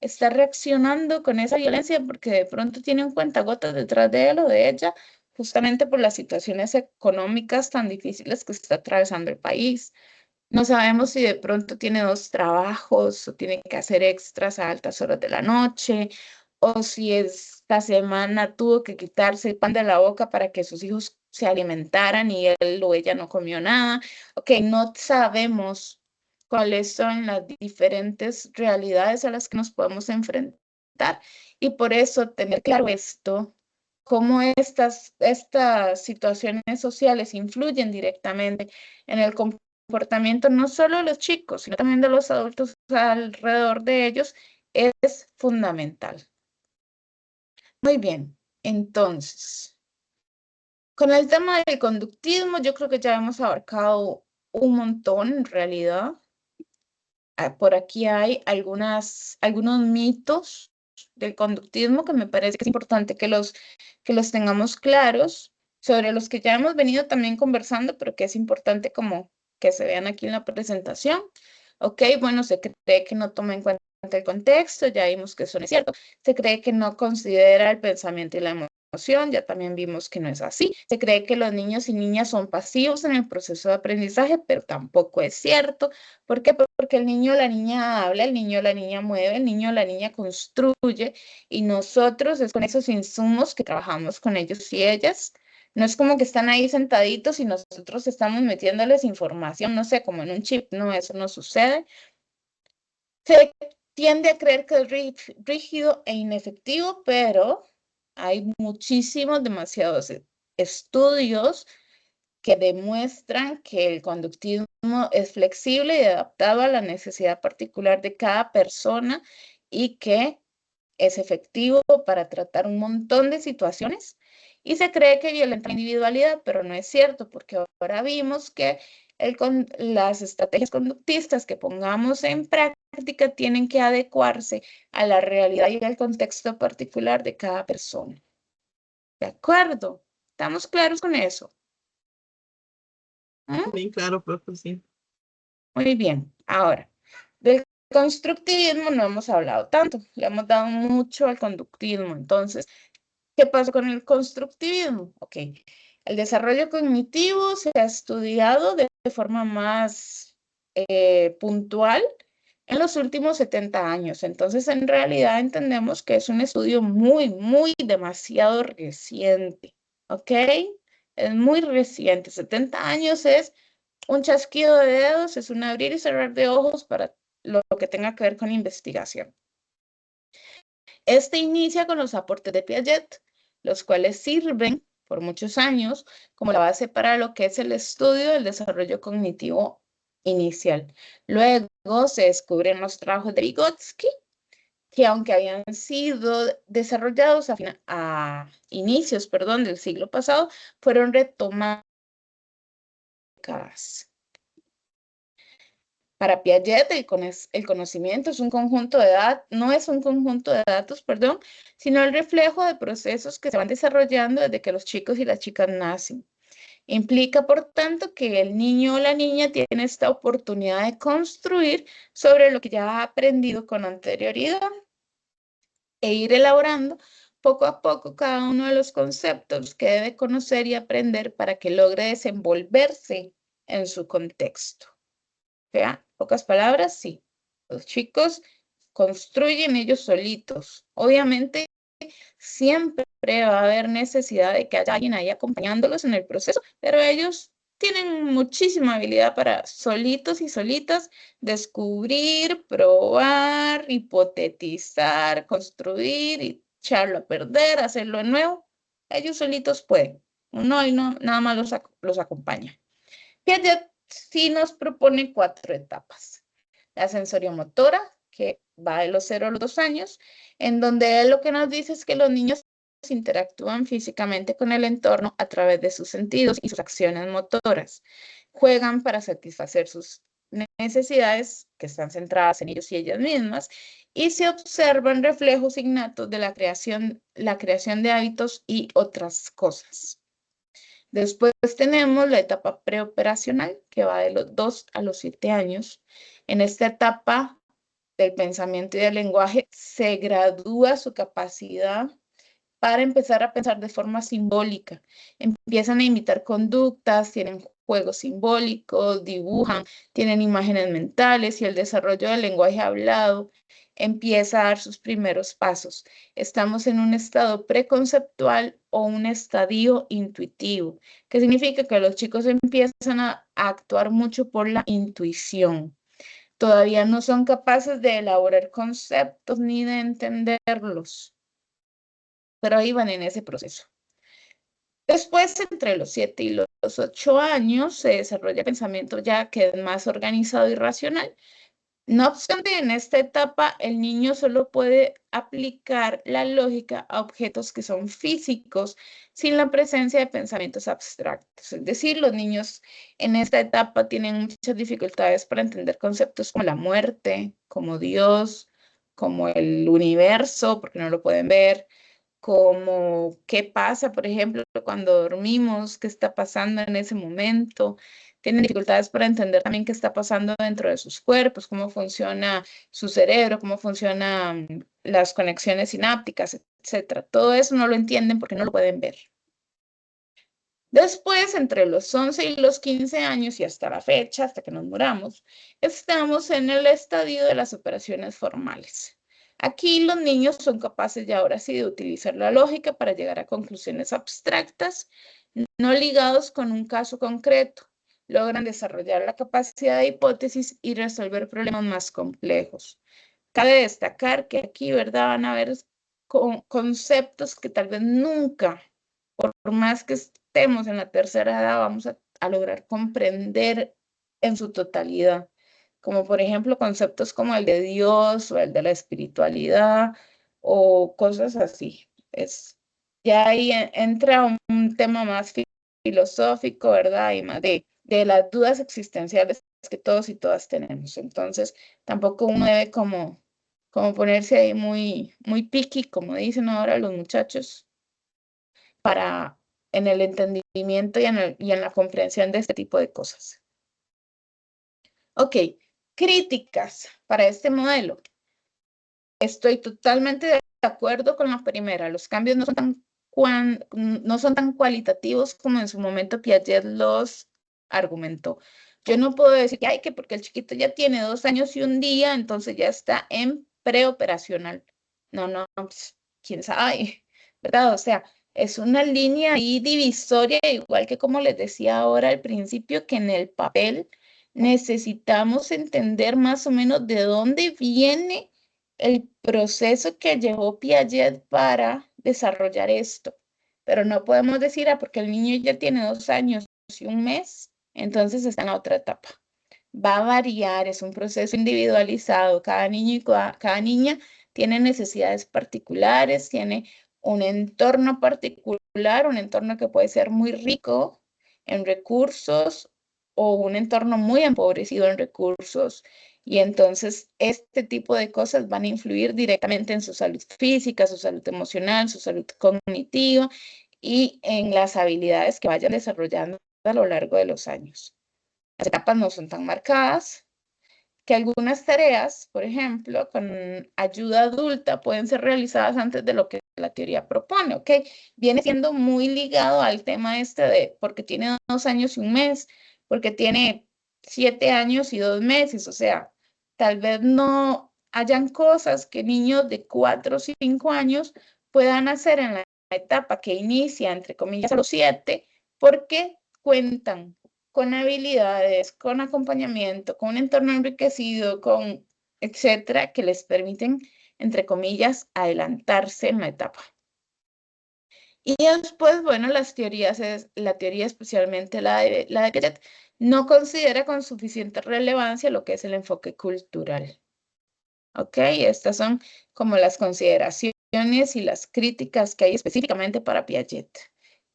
está reaccionando con esa violencia porque de pronto tiene un cuentagotas detrás de él o de ella, justamente por las situaciones económicas tan difíciles que está atravesando el país. No sabemos si de pronto tiene dos trabajos o tiene que hacer extras a altas horas de la noche, o si esta semana tuvo que quitarse el pan de la boca para que sus hijos se alimentaran y él o ella no comió nada. Ok, no sabemos cuáles son las diferentes realidades a las que nos podemos enfrentar. Y por eso tener claro esto, cómo estas situaciones sociales influyen directamente en el comportamiento no solo de los chicos, sino también de los adultos alrededor de ellos, es fundamental. Muy bien, entonces, con el tema del conductismo, yo creo que ya hemos abarcado un montón en realidad. Por aquí hay algunos mitos del conductismo que me parece que es importante que los tengamos claros, sobre los que ya hemos venido también conversando, pero que es importante como que se vean aquí en la presentación. Ok, bueno, se cree que no toma en cuenta el contexto, ya vimos que eso no es cierto. Se cree que no considera el pensamiento y la emoción, ya también vimos que no es así. Se cree que los niños y niñas son pasivos en el proceso de aprendizaje, pero tampoco es cierto. ¿Por qué? Porque el niño o la niña habla, el niño o la niña mueve, el niño o la niña construye, y nosotros es con esos insumos que trabajamos con ellos y ellas. No es como que están ahí sentaditos y nosotros estamos metiéndoles información, no sé, como en un chip, no, eso no sucede. Se tiende a creer que es rígido e inefectivo, pero hay muchísimos, demasiados estudios que demuestran que el conductismo es flexible y adaptado a la necesidad particular de cada persona y que es efectivo para tratar un montón de situaciones, y se cree que violenta la individualidad, pero no es cierto, porque ahora vimos que las estrategias conductistas que pongamos en práctica tienen que adecuarse a la realidad y al contexto particular de cada persona. ¿De acuerdo? ¿Estamos claros con eso? Bien claro, profe, sí. Muy bien. Ahora, del constructivismo no hemos hablado tanto, le hemos dado mucho al conductismo. Entonces, ¿qué pasa con el constructivismo? Ok, el desarrollo cognitivo se ha estudiado de forma más puntual en los últimos 70 años. Entonces, en realidad entendemos que es un estudio muy demasiado reciente. ¿Ok? Es muy reciente. 70 años es un chasquido de dedos, es un abrir y cerrar de ojos para lo que tenga que ver con investigación. Este inicia con los aportes de Piaget, los cuales sirven por muchos años como la base para lo que es el estudio del desarrollo cognitivo inicial. Luego se descubren los trabajos de Vygotsky, que aunque habían sido desarrollados a inicios del siglo pasado, fueron retomados. Para Piaget, el conocimiento es un conjunto de datos, no es un conjunto de datos, perdón, sino el reflejo de procesos que se van desarrollando desde que los chicos y las chicas nacen. Implica, por tanto, que el niño o la niña tiene esta oportunidad de construir sobre lo que ya ha aprendido con anterioridad e ir elaborando poco a poco cada uno de los conceptos que debe conocer y aprender para que logre desenvolverse en su contexto. Vea, pocas palabras, sí. Los chicos construyen ellos solitos. Obviamente, siempre va a haber necesidad de que haya alguien ahí acompañándolos en el proceso, pero ellos tienen muchísima habilidad para solitos y solitas descubrir, probar, hipotetizar, construir y echarlo a perder, hacerlo de nuevo. Ellos solitos pueden. Uno y no, nada más los acompaña. Piaget sí nos propone 4 etapas. La sensoriomotora, que va de los 0 a los 2 años, en donde él lo que nos dice es que los niños interactúan físicamente con el entorno a través de sus sentidos y sus acciones motoras. Juegan para satisfacer sus necesidades que están centradas en ellos y ellas mismas, y se observan reflejos innatos de la creación de hábitos y otras cosas. Después tenemos la etapa preoperacional, que va de los 2 a los 7 años. En esta etapa del pensamiento y del lenguaje se gradúa su capacidad para empezar a pensar de forma simbólica. Empiezan a imitar conductas, tienen juegos simbólicos, dibujan, tienen imágenes mentales, y el desarrollo del lenguaje hablado empieza a dar sus primeros pasos. Estamos en un estado preconceptual o un estadio intuitivo, que significa que los chicos empiezan a actuar mucho por la intuición. Todavía no son capaces de elaborar conceptos ni de entenderlos, pero ahí van en ese proceso. Después, entre los 7 y los 8 años, se desarrolla pensamiento ya que es más organizado y racional, No obstante, en esta etapa el niño solo puede aplicar la lógica a objetos que son físicos sin la presencia de pensamientos abstractos. Es decir, los niños en esta etapa tienen muchas dificultades para entender conceptos como la muerte, como Dios, como el universo, porque no lo pueden ver, como qué pasa, por ejemplo, cuando dormimos, qué está pasando en ese momento. Tienen dificultades para entender también qué está pasando dentro de sus cuerpos, cómo funciona su cerebro, cómo funcionan las conexiones sinápticas, etcétera. Todo eso no lo entienden porque no lo pueden ver. Después, entre los 11 y los 15 años y hasta la fecha, hasta que nos muramos, estamos en el estadio de las operaciones formales. Aquí los niños son capaces ya ahora sí de utilizar la lógica para llegar a conclusiones abstractas, no ligados con un caso concreto. Logran desarrollar la capacidad de hipótesis y resolver problemas más complejos. Cabe destacar que aquí, ¿verdad? Van a haber conceptos que tal vez nunca, por más que estemos en la tercera edad, vamos a lograr comprender en su totalidad. Como por ejemplo conceptos como el de Dios o el de la espiritualidad o cosas así. Ya ahí entra un tema más filosófico, ¿verdad? Y más de las dudas existenciales que todos y todas tenemos. Entonces, tampoco uno debe como ponerse ahí muy picky, como dicen ahora los muchachos, para en el entendimiento y en la comprensión de este tipo de cosas. Ok, críticas para este modelo. Estoy totalmente de acuerdo con la primera. Los cambios no son tan cualitativos como en su momento Piaget los argumentó. Yo no puedo decir que, que porque el chiquito ya tiene 2 años y un día, entonces ya está en preoperacional. No, pues, quién sabe, ¿verdad? O sea, es una línea ahí divisoria, igual que como les decía ahora al principio, que en el papel necesitamos entender más o menos de dónde viene el proceso que llevó Piaget para desarrollar esto. Pero no podemos decir, porque el niño ya tiene 2 años y un mes, entonces está en la otra etapa. Va a variar, es un proceso individualizado. Cada niño y cada niña tiene necesidades particulares, tiene un entorno particular, un entorno que puede ser muy rico en recursos o un entorno muy empobrecido en recursos. Y entonces este tipo de cosas van a influir directamente en su salud física, su salud emocional, su salud cognitiva y en las habilidades que vayan desarrollando a lo largo de los años. Las etapas no son tan marcadas, que algunas tareas, por ejemplo, con ayuda adulta pueden ser realizadas antes de lo que la teoría propone, ¿ok? Viene siendo muy ligado al tema este de porque tiene 2 años y un mes, porque tiene 7 años y 2 meses, o sea, tal vez no hayan cosas que niños de 4 o 5 años puedan hacer en la etapa que inicia, entre comillas, a los 7, porque cuentan con habilidades, con acompañamiento, con un entorno enriquecido, con etcétera, que les permiten, entre comillas, adelantarse en la etapa. Y después, bueno, la teoría especialmente la de Piaget, no considera con suficiente relevancia lo que es el enfoque cultural. ¿Ok? Estas son como las consideraciones y las críticas que hay específicamente para Piaget.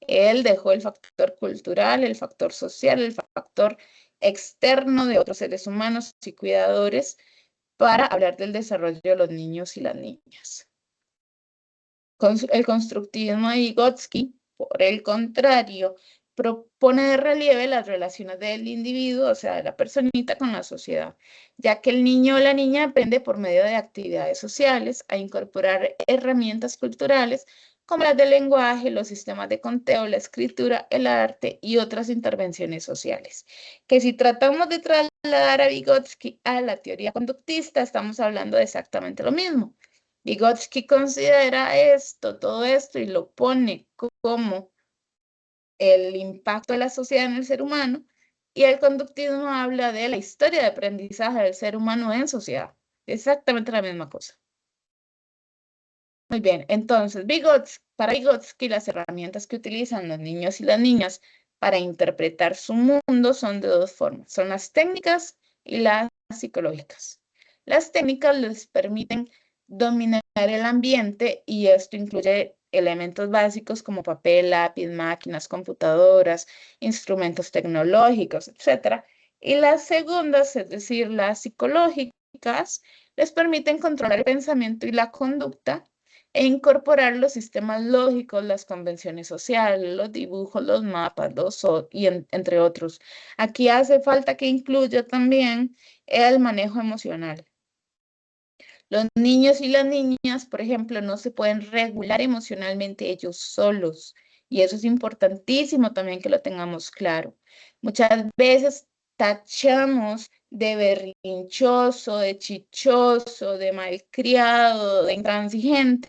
Él dejó el factor cultural, el factor social, el factor externo de otros seres humanos y cuidadores para hablar del desarrollo de los niños y las niñas. El constructivismo de Vygotsky, por el contrario, propone de relieve las relaciones del individuo, o sea, de la personita con la sociedad, ya que el niño o la niña aprende por medio de actividades sociales a incorporar herramientas culturales como las del lenguaje, los sistemas de conteo, la escritura, el arte y otras intervenciones sociales. Que si tratamos de trasladar a Vygotsky a la teoría conductista, estamos hablando de exactamente lo mismo. Vygotsky considera todo esto y lo pone como el impacto de la sociedad en el ser humano, y el conductismo habla de la historia de aprendizaje del ser humano en sociedad. Exactamente la misma cosa. Muy bien, entonces, para Vygotsky, las herramientas que utilizan los niños y las niñas para interpretar su mundo son de 2 formas. Son las técnicas y las psicológicas. Las técnicas les permiten dominar el ambiente y esto incluye elementos básicos como papel, lápiz, máquinas, computadoras, instrumentos tecnológicos, etc. Y las segundas, es decir, las psicológicas, les permiten controlar el pensamiento y la conducta e incorporar los sistemas lógicos, las convenciones sociales, los dibujos, los mapas, entre otros. Aquí hace falta que incluya también el manejo emocional. Los niños y las niñas, por ejemplo, no se pueden regular emocionalmente ellos solos. Y eso es importantísimo también que lo tengamos claro. Muchas veces tachamos de berrinchoso, de chichoso, de malcriado, de intransigente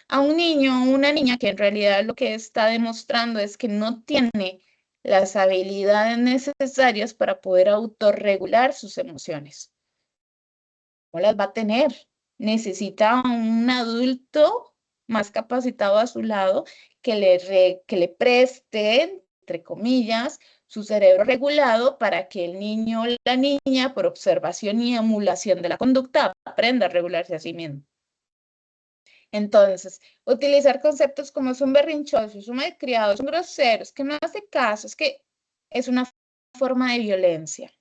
a un niño o una niña que en realidad lo que está demostrando es que no tiene las habilidades necesarias para poder autorregular sus emociones. No las va a tener. Necesita un adulto más capacitado a su lado que le preste, entre comillas, su cerebro regulado para que el niño o la niña, por observación y emulación de la conducta, aprenda a regularse a sí mismo. Entonces, utilizar conceptos como es un berrinchoso, es un malcriado, es un grosero, es que no hace caso, es que es una forma de violencia.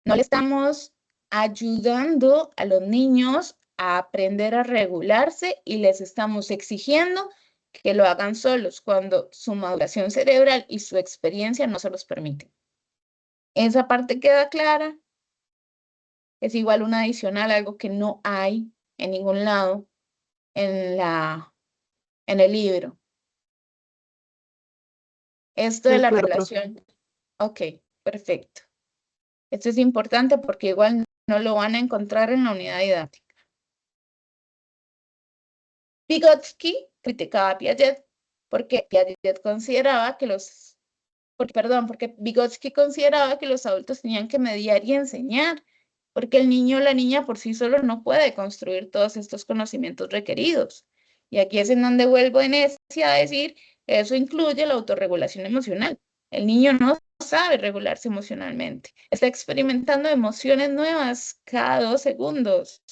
No le estamos ayudando a los niños a aprender a regularse y les estamos exigiendo que lo hagan solos cuando su maduración cerebral y su experiencia no se los permiten. Esa parte queda clara. Es igual un adicional, algo que no hay en ningún lado en el libro. Esto de Sí, la claro, profe. regulación. Ok, perfecto. Esto es importante porque igual no lo van a encontrar en la unidad didáctica. Vygotsky criticaba a Piaget porque Vygotsky consideraba que los adultos tenían que mediar y enseñar, porque el niño o la niña por sí solo no puede construir todos estos conocimientos requeridos. Y aquí es en donde vuelvo de necia a decir, eso incluye la autorregulación emocional. El niño no sabe regularse emocionalmente. Está experimentando emociones nuevas cada 2 segundos.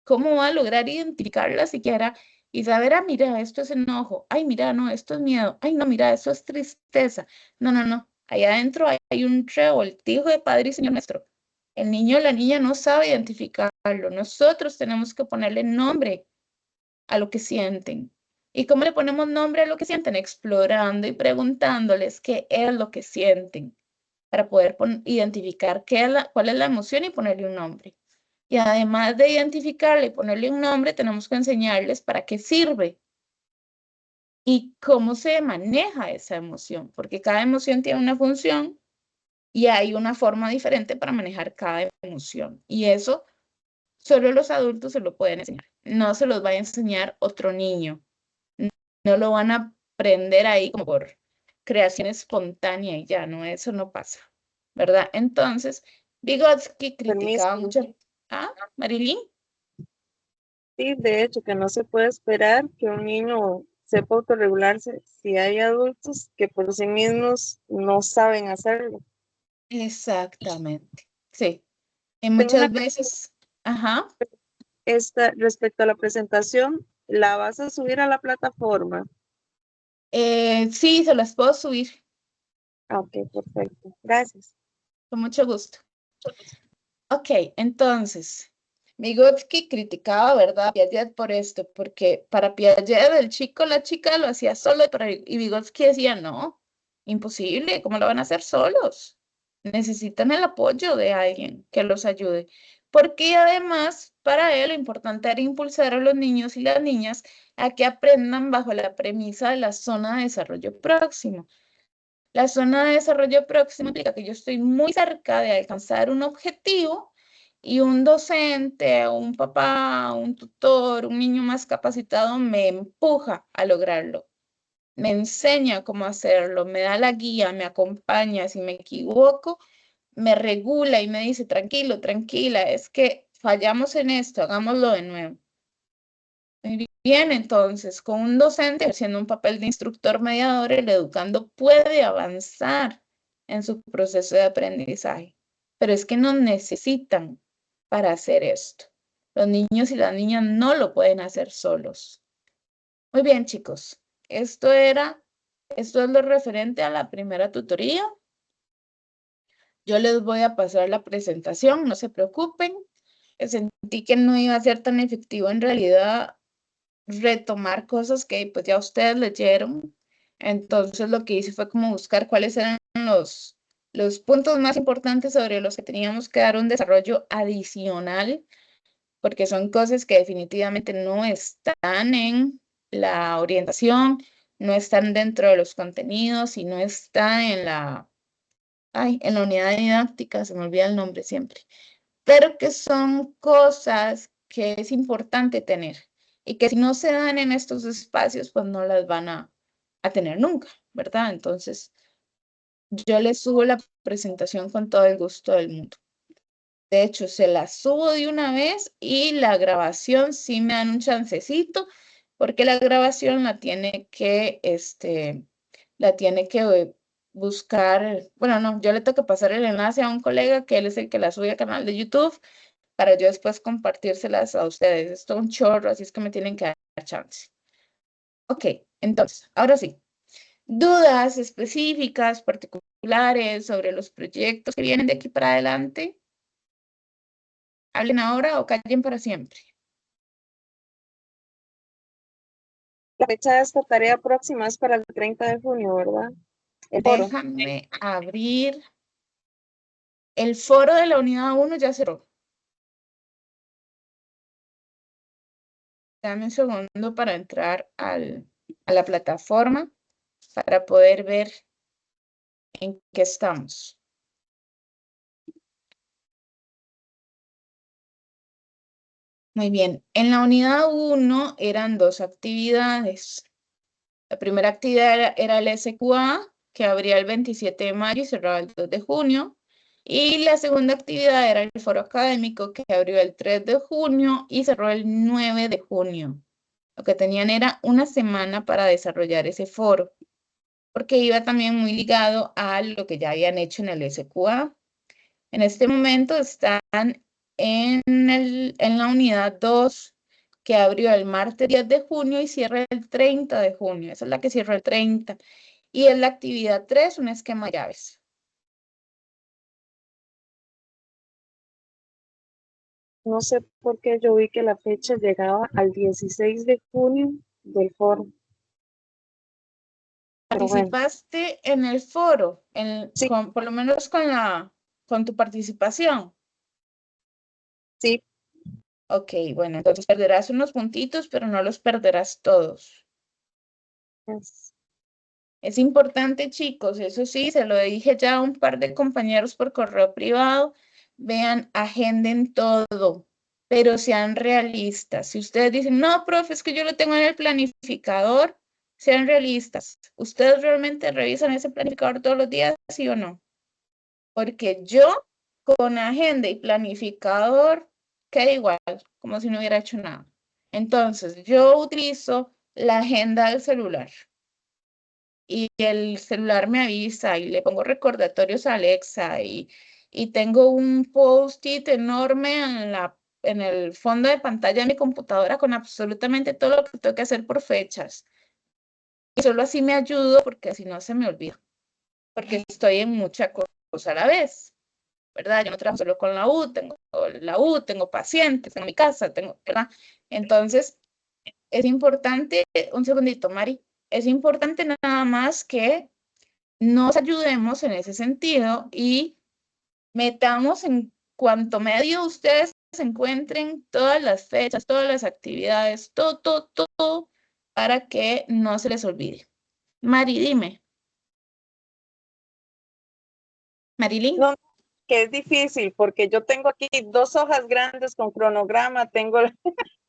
¿Cómo va a lograr identificarla siquiera y saber, ah, mira, esto es enojo, ay, mira, no, esto es miedo, ay, no, mira, esto es tristeza? No, no, no, ahí adentro hay un revoltijo de Padre y Señor nuestro. El niño o la niña no sabe identificarlo. Nosotros tenemos que ponerle nombre a lo que sienten. ¿Y cómo le ponemos nombre a lo que sienten? Explorando y preguntándoles qué es lo que sienten para poder identificar cuál es la emoción y ponerle un nombre. Y además de identificarle y ponerle un nombre, tenemos que enseñarles para qué sirve y cómo se maneja esa emoción, porque cada emoción tiene una función y hay una forma diferente para manejar cada emoción. Y eso solo los adultos se lo pueden enseñar. No se los va a enseñar otro niño. No lo van a aprender ahí como por creación espontánea y ya, no, eso no pasa, ¿verdad? Entonces, Vygotsky Permiso. criticaba mucho. ¿Ah, Marilyn? Sí, de hecho, que no se puede esperar que un niño sepa autorregularse si hay adultos que por sí mismos no saben hacerlo. Exactamente, sí. Y Tengo una muchas veces, ajá, respecto a la presentación, ¿la vas a subir a la plataforma? sí, se las puedo subir, Ah, ok, perfecto. Gracias. con mucho gusto. Ok, entonces, Vygotsky criticaba, ¿verdad?, a Piaget por esto, porque para Piaget el chico, la chica lo hacía solo, y Vygotsky decía, no, imposible, ¿cómo lo van a hacer solos? Necesitan el apoyo de alguien que los ayude, porque además para él lo importante era impulsar a los niños y las niñas a que aprendan bajo la premisa de la zona de desarrollo próximo. La zona de desarrollo próximo implica que yo estoy muy cerca de alcanzar un objetivo y un docente, un papá, un tutor, un niño más capacitado me empuja a lograrlo, me enseña cómo hacerlo, me da la guía, me acompaña. Si me equivoco, me regula y me dice, tranquilo, tranquila, es que fallamos en esto, hagámoslo de nuevo. Muy bien, entonces, con un docente haciendo un papel de instructor mediador, el educando puede avanzar en su proceso de aprendizaje, pero es que nos necesitan. para hacer esto. Los niños y las niñas no lo pueden hacer solos. Muy bien, chicos. Esto es lo referente a la primera tutoría. Yo les voy a pasar la presentación, no se preocupen. Sentí que no iba a ser tan efectivo en realidad retomar cosas que pues ya ustedes leyeron. Entonces lo que hice fue como buscar cuáles eran los puntos más importantes sobre los que teníamos que dar un desarrollo adicional, porque son cosas que definitivamente no están en la orientación, no están dentro de los contenidos y no están en en la unidad didáctica, se me olvida el nombre siempre, pero que son cosas que es importante tener y que si no se dan en estos espacios, pues no las van a tener nunca, ¿verdad? Entonces, yo les subo la presentación con todo el gusto del mundo. De hecho, se la subo de una vez y la grabación sí me dan un chancecito, porque la grabación la tiene que buscar, bueno, no, yo le tengo que pasar el enlace a un colega que él es el que la sube al canal de YouTube para yo después compartírselas a ustedes. Esto es un chorro, así es que me tienen que dar chance. Ok, entonces, ahora sí. ¿Dudas específicas, particulares sobre los proyectos que vienen de aquí para adelante? Hablen ahora o callen para siempre. La fecha de esta tarea próxima es para el 30 de junio, ¿verdad? El foro. Déjame abrir. El foro de la unidad 1 ya cerró. Dame un segundo para entrar a la plataforma para poder ver en qué estamos. Muy bien. En la unidad 1 eran 2 actividades. La primera actividad era el SQA, que abría el 27 de mayo y cerraba el 2 de junio. Y la segunda actividad era el foro académico, que abrió el 3 de junio y cerró el 9 de junio. Lo que tenían era una semana para desarrollar ese foro, porque iba también muy ligado a lo que ya habían hecho en el SQA. En este momento están en la unidad 2, que abrió el martes 10 de junio y cierra el 30 de junio. Esa es la que cierra el 30. Y en la actividad 3, un esquema de llaves. No sé por qué yo vi que la fecha llegaba al 16 de junio del foro. Pero bueno, ¿Participaste en el foro? Sí. Por lo menos con tu participación. sí, Ok, bueno, entonces perderás unos puntitos, pero no los perderás todos. es- Es importante, chicos, eso sí, se lo dije ya a un par de compañeros por correo privado. Vean, agenden todo, pero sean realistas. Si ustedes dicen, no, profe, es que yo lo tengo en el planificador, sean realistas. ¿Ustedes realmente revisan ese planificador todos los días, sí o no? Porque yo con agenda y planificador queda igual, como si no hubiera hecho nada. Entonces, yo utilizo la agenda del celular y el celular me avisa y le pongo recordatorios a Alexa y tengo un post-it enorme en el fondo de pantalla de mi computadora con absolutamente todo lo que tengo que hacer por fechas. Y solo así me ayudo porque si no se me olvida, porque estoy en mucha cosa a la vez, ¿verdad? Yo no trabajo solo con la U, tengo pacientes, tengo mi casa, ¿verdad? Entonces, es importante, un segundito, Mari, es importante nada más que nos ayudemos en ese sentido y metamos en cuanto medio ustedes se encuentren todas las fechas, todas las actividades, todo, para que no se les olvide. Mari, dime. Marilyn. no, que es difícil porque yo tengo aquí 2 hojas grandes con cronograma, tengo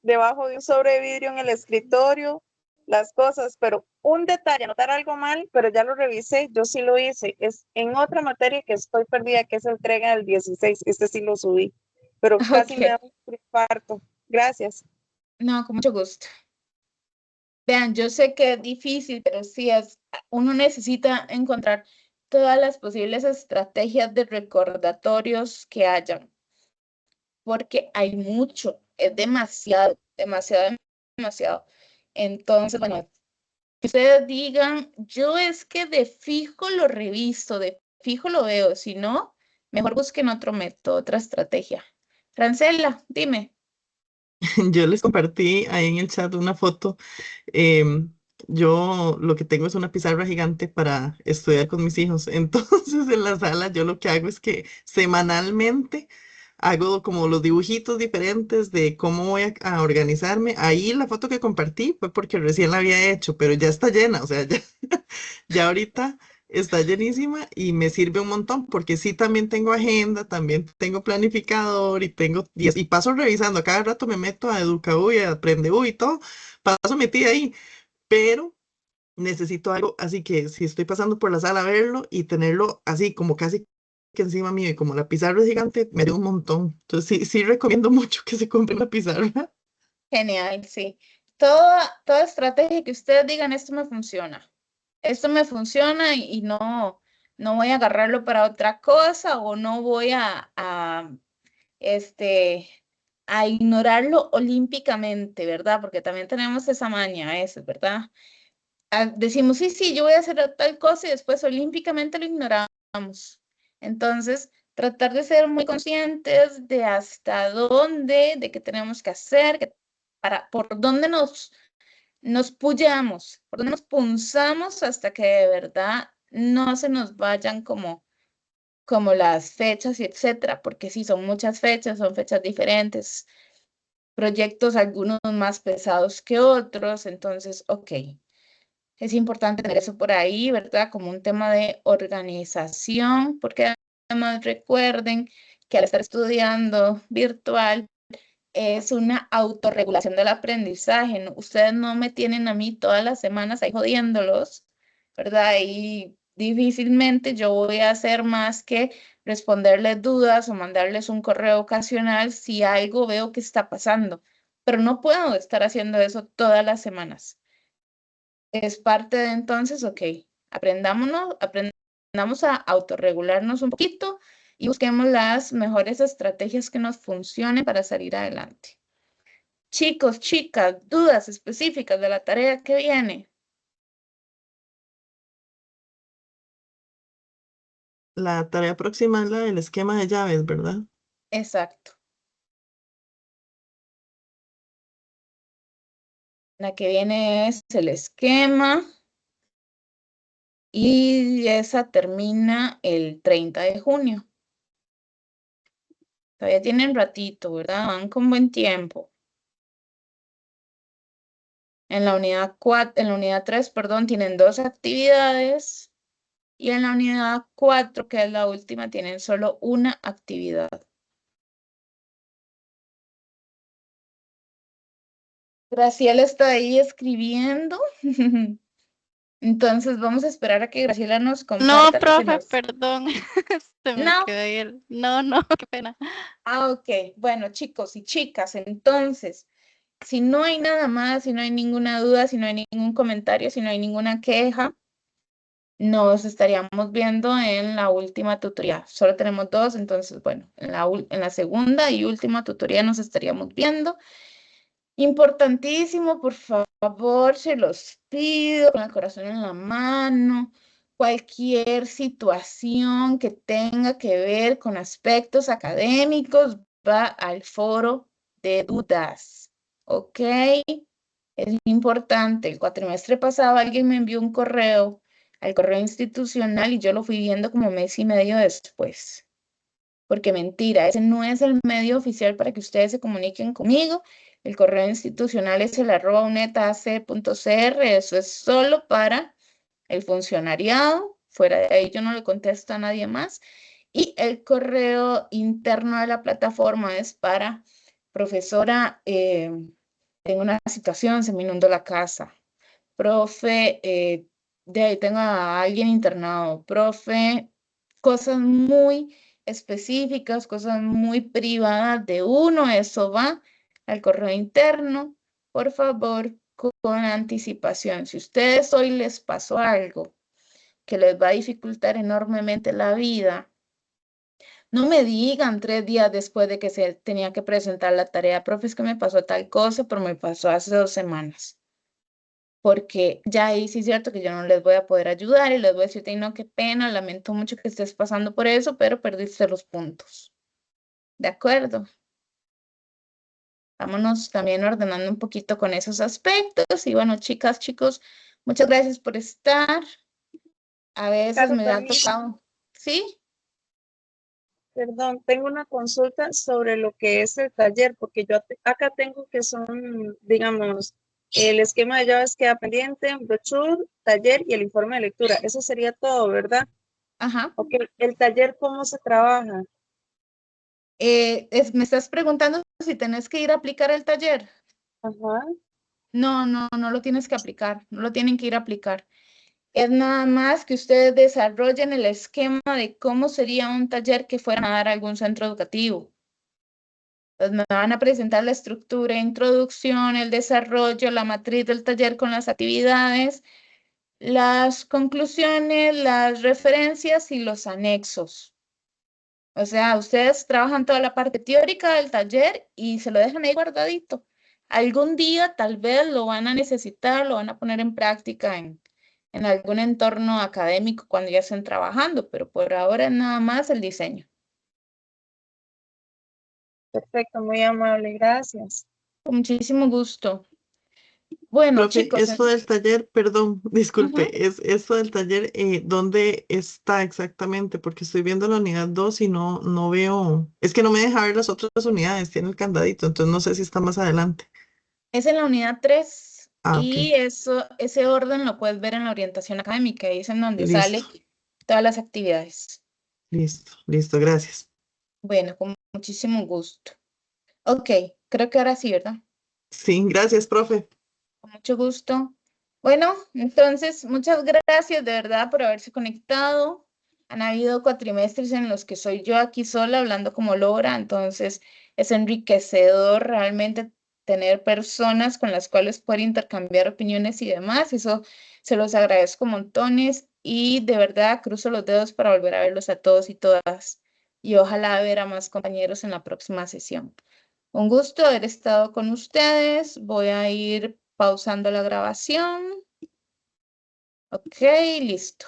debajo de un sobre vidrio en el escritorio las cosas, pero un detalle, anotar algo mal, pero ya lo revisé, yo sí lo hice, es en otra materia que estoy perdida, que es entrega del 16, este sí lo subí, pero casi me da un infarto. Gracias. No, con mucho gusto. Vean, yo sé que es difícil, pero sí uno necesita encontrar todas las posibles estrategias de recordatorios que hayan. porque hay mucho, es demasiado, demasiado, demasiado. Entonces, bueno, que ustedes digan, yo es que de fijo lo reviso, de fijo lo veo, si no, mejor busquen otro método, otra estrategia. Francela, dime. Yo les compartí ahí en el chat una foto. em, yo lo que tengo es una pizarra gigante para estudiar con mis hijos. Entonces en la sala yo lo que hago es que semanalmente hago como los dibujitos diferentes de cómo voy a organizarme. Ahí la foto que compartí fue porque recién la había hecho, pero ya está llena, o sea, ya, ya ahorita está llenísima y me sirve un montón porque sí también tengo agenda, también tengo planificador y tengo y paso revisando, a cada rato me meto a EducaU y a AprendeU y todo, paso metida ahí, pero necesito algo, así que si estoy pasando por la sala a verlo y tenerlo así como casi que encima mío y como la pizarra es gigante, me dio un montón. Entonces sí recomiendo mucho que se compre una pizarra. Genial, sí. Toda estrategia que ustedes digan, esto me funciona y no, no voy a agarrarlo para otra cosa o no voy este, a ignorarlo olímpicamente, ¿verdad? Porque también tenemos esa maña a veces, ¿verdad? Decimos, sí, sí, yo voy a hacer tal cosa y después olímpicamente lo ignoramos. Entonces, tratar de ser muy conscientes de hasta dónde, de qué tenemos que hacer, por dónde nos puyamos, por dónde nos punzamos hasta que de verdad no se nos vayan como las fechas y etcétera, porque sí, son muchas fechas, son fechas diferentes, proyectos algunos más pesados que otros, entonces, ok, es importante tener eso por ahí, ¿verdad? Como un tema de organización, porque además recuerden que al estar estudiando virtual es una autorregulación del aprendizaje, ¿no? Ustedes no me tienen a mí todas las semanas ahí jodiéndolos, ¿verdad? Y difícilmente yo voy a hacer más que responderles dudas o mandarles un correo ocasional si algo veo que está pasando, pero no puedo estar haciendo eso todas las semanas. Es parte de entonces, ok, aprendamos a autorregularnos un poquito y busquemos las mejores estrategias que nos funcionen para salir adelante. Chicos, chicas, dudas específicas de la tarea que viene. La tarea próxima es la del esquema de llaves, ¿verdad? Exacto. La que viene es el esquema y esa termina el 30 de junio. Todavía tienen ratito, ¿verdad? Van con buen tiempo. En la unidad 3, perdón, tienen 2 actividades y en la unidad 4, que es la última, tienen solo una actividad. Graciela está ahí escribiendo. Entonces vamos a esperar a que Graciela nos No, comparta lo que profe, nos... perdón. Se me No. quedó ahí el... No, no, qué pena. Ok. Bueno, chicos y chicas, entonces, si no hay nada más, si no hay ninguna duda, si no hay ningún comentario, si no hay ninguna queja, nos estaríamos viendo en la última tutoría. Solo tenemos 2, entonces, bueno, en la segunda y última tutoría nos estaríamos viendo. Importantísimo, por favor, se los pido con el corazón en la mano. Cualquier situación que tenga que ver con aspectos académicos va al foro de dudas, ¿ok? Es importante. El cuatrimestre pasado alguien me envió un correo al correo institucional y yo lo fui viendo como mes y medio después. Porque mentira, ese no es el medio oficial para que ustedes se comuniquen conmigo. El correo institucional es el @unetac.cr, eso es solo para el funcionariado. Fuera de ahí yo no le contesto a nadie más. Y el correo interno de la plataforma es para profesora, tengo una situación, se me inundó la casa. Profe, de ahí tengo a alguien internado. Profe, cosas muy específicas, cosas muy privadas de uno, eso va al correo interno. Por favor, con anticipación. Si ustedes hoy les pasó algo que les va a dificultar enormemente la vida, No me digan 3 días después de que se tenía que presentar la tarea, profe, es que me pasó tal cosa, pero me pasó hace 2 semanas. Porque ya ahí sí es cierto que yo no les voy a poder ayudar y les voy a decir, "Ay, no, qué pena, lamento mucho que estés pasando por eso, pero perdiste los puntos". ¿De acuerdo? Vámonos también ordenando un poquito con esos aspectos. Y bueno, chicas, chicos, muchas gracias por estar. A veces me ha Carolina, tocado. ¿Sí? perdón, tengo una consulta sobre lo que es el taller, porque yo acá tengo que son, digamos, el esquema de llaves queda pendiente, brochure, taller y el informe de lectura. Eso sería todo, ¿verdad? Ajá. Ok, el taller, ¿cómo se trabaja? Me estás preguntando si tenés que ir a aplicar el taller. Ajá, No, no, no lo tienes que aplicar, no lo tienen que ir a aplicar. Es nada más que ustedes desarrollen el esquema de cómo sería un taller que fueran a dar a algún centro educativo. Entonces me van a presentar la estructura, introducción, el desarrollo, la matriz del taller con las actividades, las conclusiones, las referencias y los anexos. O sea, ustedes trabajan toda la parte teórica del taller y se lo dejan ahí guardadito. Algún día tal vez lo van a necesitar, lo van a poner en práctica en algún entorno académico cuando ya estén trabajando, pero por ahora es nada más el diseño. perfecto, muy amable, gracias. Con muchísimo gusto. Bueno, Profe, chicos, esto del taller, perdón, ujú. disculpe, es esto del taller, ¿dónde está exactamente? Porque estoy viendo la unidad 2 y no veo, es que no me deja ver las otras unidades, tiene el candadito, entonces no sé si está más adelante. Es en la unidad 3 Ah, ok, y ese orden lo puedes ver en la orientación académica, ahí es en donde sale listo, todas las actividades. listo, gracias. Bueno, con muchísimo gusto. Ok, creo que ahora sí, ¿verdad? Sí, gracias, profe. Con mucho gusto. Bueno, entonces, muchas gracias de verdad por haberse conectado. Han habido cuatrimestres en los que soy yo aquí sola hablando como Lora, entonces es enriquecedor realmente tener personas con las cuales poder intercambiar opiniones y demás. Eso se los agradezco montones y de verdad cruzo los dedos para volver a verlos a todos y todas y ojalá ver a más compañeros en la próxima sesión. Un gusto haber estado con ustedes. Voy a ir pausando la grabación. Ok, listo.